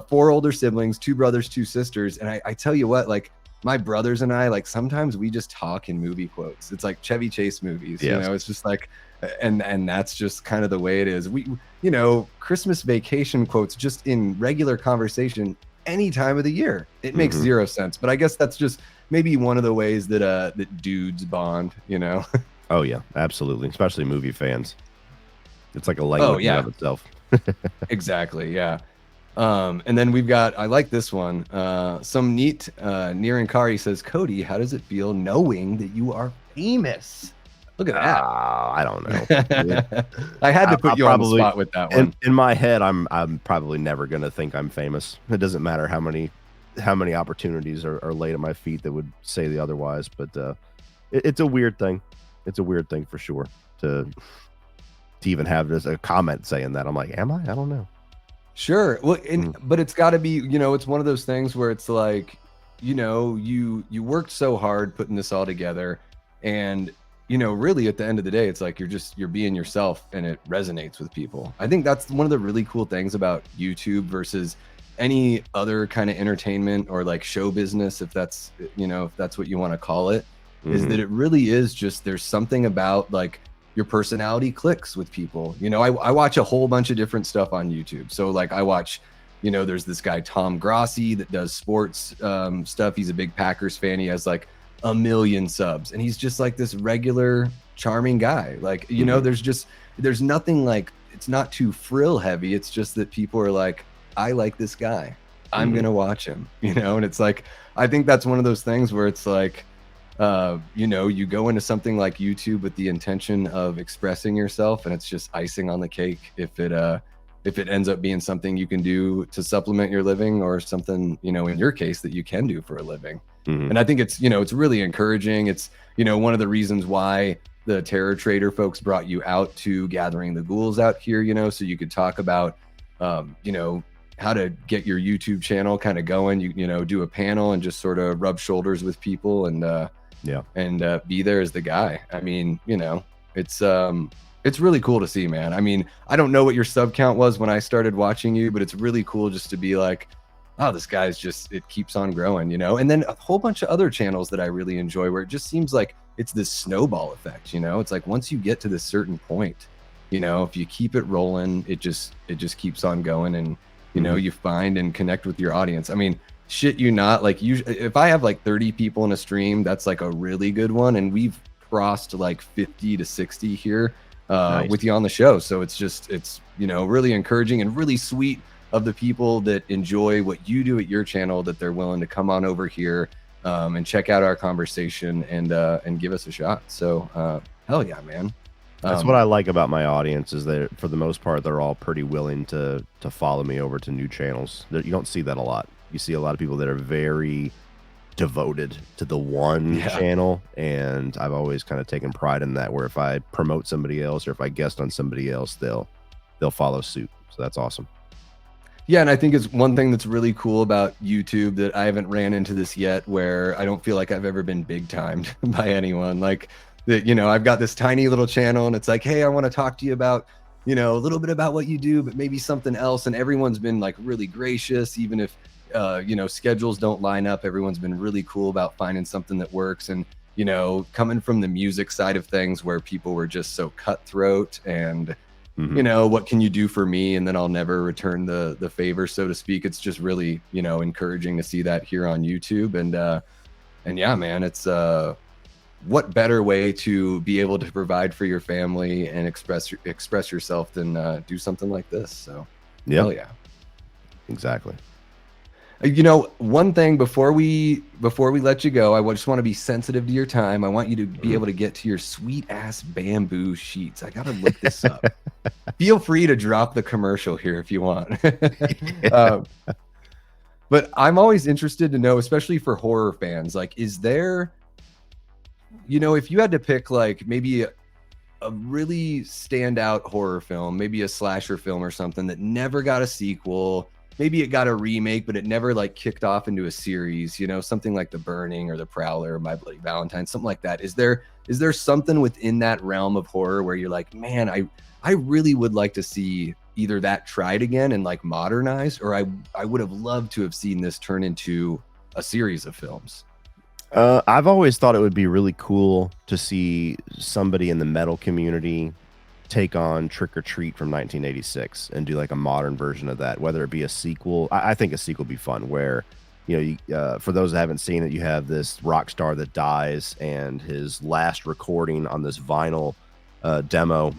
A: 4 older siblings, 2 brothers, 2 sisters. And I tell you what, like my brothers and I, like sometimes we just talk in movie quotes. It's like Chevy Chase movies, you know, it's just like, and that's just kind of the way it is. We, you know, Christmas Vacation quotes just in regular conversation any time of the year. It makes zero sense, but I guess that's just maybe one of the ways that that dudes bond, you know.
B: Oh yeah, absolutely, especially movie fans. It's like a language in of itself.
A: Exactly, yeah. And then we've got, I like this one. Some neat Niran Kari says, Cody, how does it feel knowing that you are famous? Look at that.
B: I don't know.
A: I had to put you on the spot with that one.
B: In my head, I'm probably never gonna think I'm famous. It doesn't matter how many opportunities are laid at my feet that would say the otherwise. But it's a weird thing. It's a weird thing for sure to even have this a comment saying that. I'm like, am I? I don't know.
A: Sure. Well, but it's got to be, you know, it's one of those things where it's like, you know, you worked so hard putting this all together, and you know, really at the end of the day, it's like you're being yourself, and it resonates with people. I think that's one of the really cool things about YouTube versus any other kind of entertainment or like show business, if that's, you know, if that's what you want to call it, is that it really is just, there's something about like your personality clicks with people. You know, I watch a whole bunch of different stuff on YouTube. So like I watch, you know, there's this guy, Tom Grossi, that does sports stuff. He's a big Packers fan. He has like 1 million subs, and he's just like this regular, charming guy. Like, you know, there's nothing like, it's not too frill heavy. It's just that people are like, I like this guy. I'm going to watch him, you know? And it's like, I think that's one of those things where it's like, you know, you go into something like YouTube with the intention of expressing yourself, and it's just icing on the cake if it ends up being something you can do to supplement your living, or something, you know, in your case, that you can do for a living. And I think it's, you know, it's really encouraging. It's, you know, one of the reasons why the Terror Trader folks brought you out to Gathering the Ghouls out here, you know, so you could talk about, you know, how to get your YouTube channel kind of going. You know, do a panel and just sort of rub shoulders with people, and be there as the guy. I mean, you know, it's really cool to see, man. I mean, I don't know what your sub count was when I started watching you, but it's really cool just to be like, oh, this guy's just, it keeps on growing, you know? And then a whole bunch of other channels that I really enjoy, where it just seems like it's this snowball effect, you know? It's like, once you get to this certain point, you know, if you keep it rolling, it just keeps on going, and, you know, you find and connect with your audience. I mean, shit you not, like, usually if I have like 30 people in a stream, that's like a really good one. And we've crossed like 50 to 60 here with you on the show. So it's just, it's, you know, really encouraging and really sweet of the people that enjoy what you do at your channel, that they're willing to come on over here and check out our conversation and give us a shot. So hell yeah, man.
B: That's what I like about my audience, is that for the most part, they're all pretty willing to follow me over to new channels. You don't see that a lot. You see a lot of people that are very devoted to the one channel, and I've always kind of taken pride in that, where if I promote somebody else or if I guest on somebody else, they'll follow suit. So that's awesome.
A: Yeah, and I think it's one thing that's really cool about YouTube that I haven't ran into this yet, where I don't feel like I've ever been big timed by anyone. Like, that, you know, I've got this tiny little channel, and it's like, hey, I want to talk to you about, you know, a little bit about what you do, but maybe something else. And everyone's been like really gracious, even if you know, schedules don't line up. Everyone's been really cool about finding something that works. And, you know, coming from the music side of things, where people were just so cutthroat and, you know, what can you do for me? And then I'll never return the favor, so to speak. It's just really, you know, encouraging to see that here on YouTube. And yeah, man, it's what better way to be able to provide for your family and express yourself than do something like this. So hell yeah.
B: Exactly.
A: You know, one thing before we let you go, I just want to be sensitive to your time. I want you to be able to get to your sweet ass bamboo sheets. I gotta look this up. Feel free to drop the commercial here if you want. But I'm always interested to know, especially for horror fans, like, is there, you know, if you had to pick like maybe a really standout horror film, maybe a slasher film or something that never got a sequel, maybe it got a remake, but it never like kicked off into a series, you know, something like The Burning or The Prowler or My Bloody Valentine, something like that. Is there something within that realm of horror where you're like, man, I really would like to see either that tried again and like modernized, or I would have loved to have seen this turn into a series of films.
B: I've always thought it would be really cool to see somebody in the metal community take on Trick or Treat from 1986 and do like a modern version of that, whether it be a sequel. I think a sequel would be fun where, for those that haven't seen it, you have this rock star that dies and his last recording on this vinyl demo,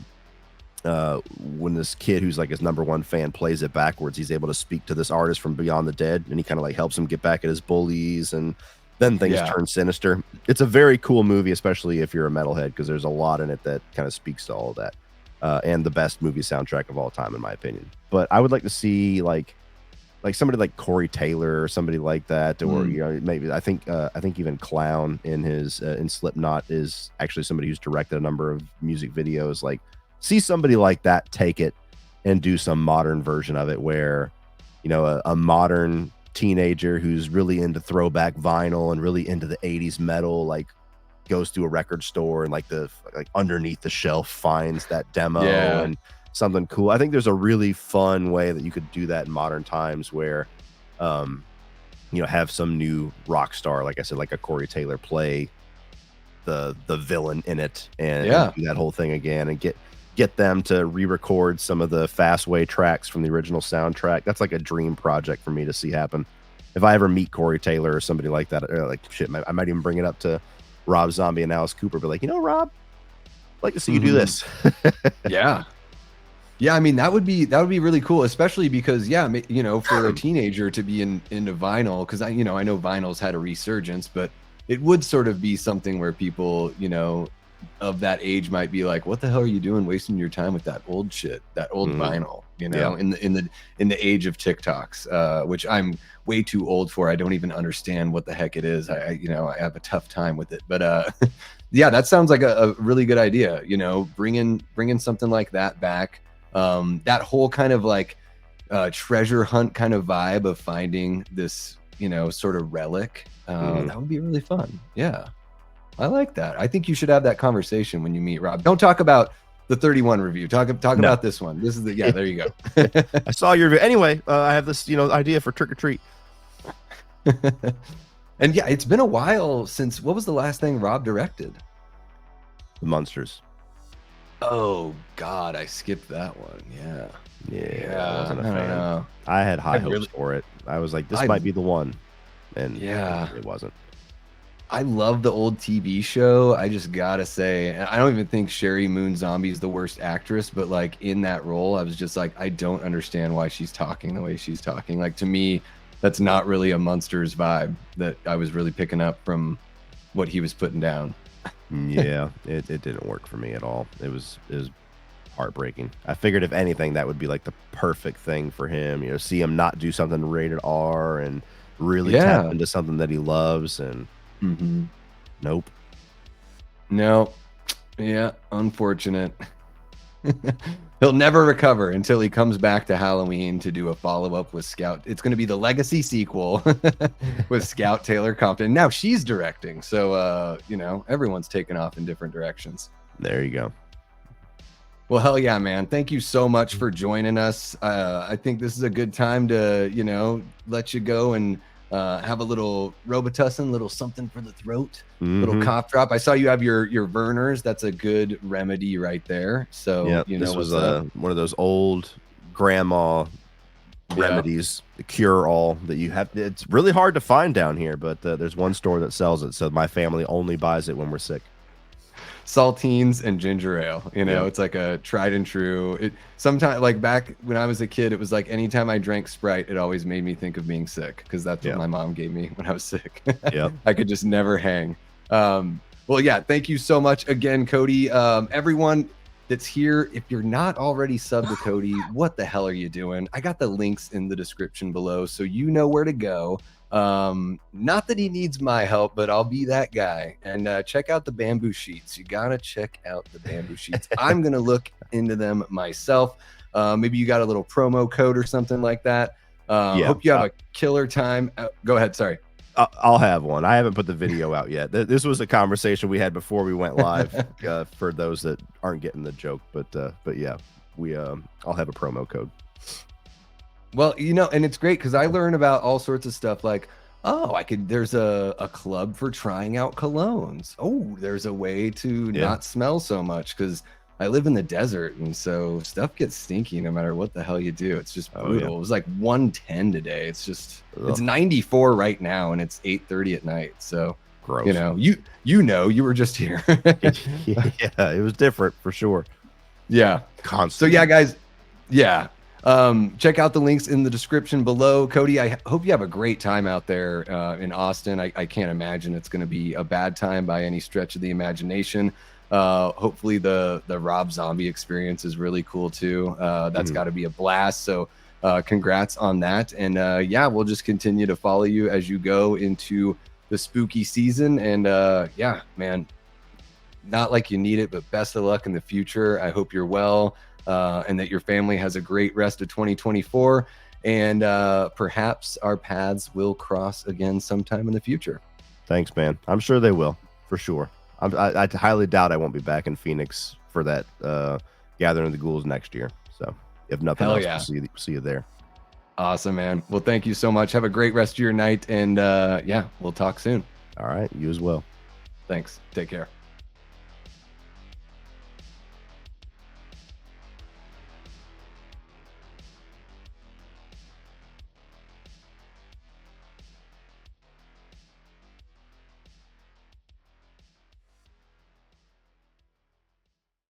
B: when this kid who's like his #1 fan plays it backwards, he's able to speak to this artist from beyond the dead, and he kind of like helps him get back at his bullies, and then things turn sinister. It's a very cool movie, especially if you're a metalhead, because there's a lot in it that kind of speaks to all of that. And the best movie soundtrack of all time, in my opinion. But I would like to see like somebody like Corey Taylor or somebody like that, or maybe I think even Clown in Slipknot is actually somebody who's directed a number of music videos. Like, see somebody like that take it and do some modern version of it, where a modern teenager who's really into throwback vinyl and really into the 80s metal, like, goes to a record store and like underneath the shelf finds that demo and something cool. I think there's a really fun way that you could do that in modern times, where have some new rock star, like I said, like a Corey Taylor, play the villain in it and do that whole thing again, and get them to re-record some of the Fastway tracks from the original soundtrack. That's like a dream project for me to see happen. If I ever meet Corey Taylor or somebody like that, I might even bring it up to Rob Zombie and Alice Cooper, be like, Rob, I'd like to see you do this.
A: Yeah. I mean, that would be really cool, especially because, for a teenager to be into vinyl, because I know vinyl's had a resurgence, but it would sort of be something where people, of that age might be like, what the hell are you doing wasting your time with that old shit, that old vinyl, in the age of TikToks, which I'm way too old for. I don't even understand what the heck it is. I have a tough time with it, but that sounds like a really good idea. Bringing something like that back, that whole kind of like treasure hunt kind of vibe of finding this sort of relic, that would be really fun. I like that. I think you should have that conversation when you meet Rob. Don't talk about the 31 review. Talk about this one. This is there you go.
B: I saw your review. Anyway, I have this, idea for Trick or Treat.
A: And it's been a while since, what was the last thing Rob directed?
B: The Munsters.
A: Oh God, I skipped that one.
B: I wasn't a fan. I had high hopes for it. I was like, this might be the one. And it wasn't.
A: I love the old TV show. I just gotta say, I don't even think Sherry Moon Zombie is the worst actress, but like in that role, I was just like, I don't understand why she's talking the way she's talking. Like, to me, that's not really a Munsters vibe that I was really picking up from what he was putting down.
B: It didn't work for me at all. It was heartbreaking. I figured if anything, that would be like the perfect thing for him. See him not do something rated R and really tap into something that he loves. And nope.
A: No. Yeah, unfortunate. He'll never recover until he comes back to Halloween to do a follow-up with Scout. It's going to be the Legacy sequel with Scout Taylor Compton. Now she's directing, so everyone's taken off in different directions.
B: There you go.
A: Well, hell yeah, man. Thank you so much for joining us. I think this is a good time to, let you go and have a little Robitussin, little something for the throat, little cough drop. I saw you have your Verners. That's a good remedy right there. So
B: this was one of those old grandma remedies, the cure all that you have. It's really hard to find down here, but there's one store that sells it. So my family only buys it when we're sick.
A: Saltines and ginger ale, it's like a tried and true. It sometimes, like back when I was a kid, it was like anytime I drank Sprite, it always made me think of being sick, because that's what my mom gave me when I was sick. I could just never hang. Thank you so much again, Cody. Everyone that's here, if you're not already subbed to Cody, what the hell are you doing? I got the links in the description below, so you know where to go. Not that he needs my help, but I'll be that guy. And check out the bamboo sheets. You gotta check out the bamboo sheets. I'm gonna look into them myself. Maybe you got a little promo code or something like that. Hope you have a killer time. Go ahead. Sorry.
B: I'll have one. I haven't put the video out yet. This was a conversation we had before we went live, for those that aren't getting the joke, but yeah. I'll have a promo code.
A: Well, and it's great because I learn about all sorts of stuff like, oh, there's a club for trying out colognes. Oh, there's a way to not smell so much because I live in the desert. And so stuff gets stinky no matter what the hell you do. It's just brutal. It was like 110 today. It's just, it's 94 right now and it's 8:30 at night. So,
B: gross.
A: You were just here.
B: Yeah, it was different for sure.
A: Yeah.
B: Constant.
A: So yeah, guys. Yeah. Check out the links in the description below. Cody, I hope you have a great time out there in Austin. I can't imagine it's going to be a bad time by any stretch of the imagination. Hopefully the Rob Zombie experience is really cool too. That's got to be a blast. So congrats on that. And yeah, we'll just continue to follow you as you go into the spooky season. And yeah, man, not like you need it, but best of luck in the future. I hope you're well. And that your family has a great rest of 2024. And perhaps our paths will cross again sometime in the future.
B: Thanks, man. I'm sure they will, for sure. I highly doubt I won't be back in Phoenix for that Gathering of the Ghouls next year. So if nothing else, we'll see you there.
A: Awesome, man. Well, thank you so much. Have a great rest of your night. And yeah, we'll talk soon.
B: All right. You as well.
A: Thanks. Take care.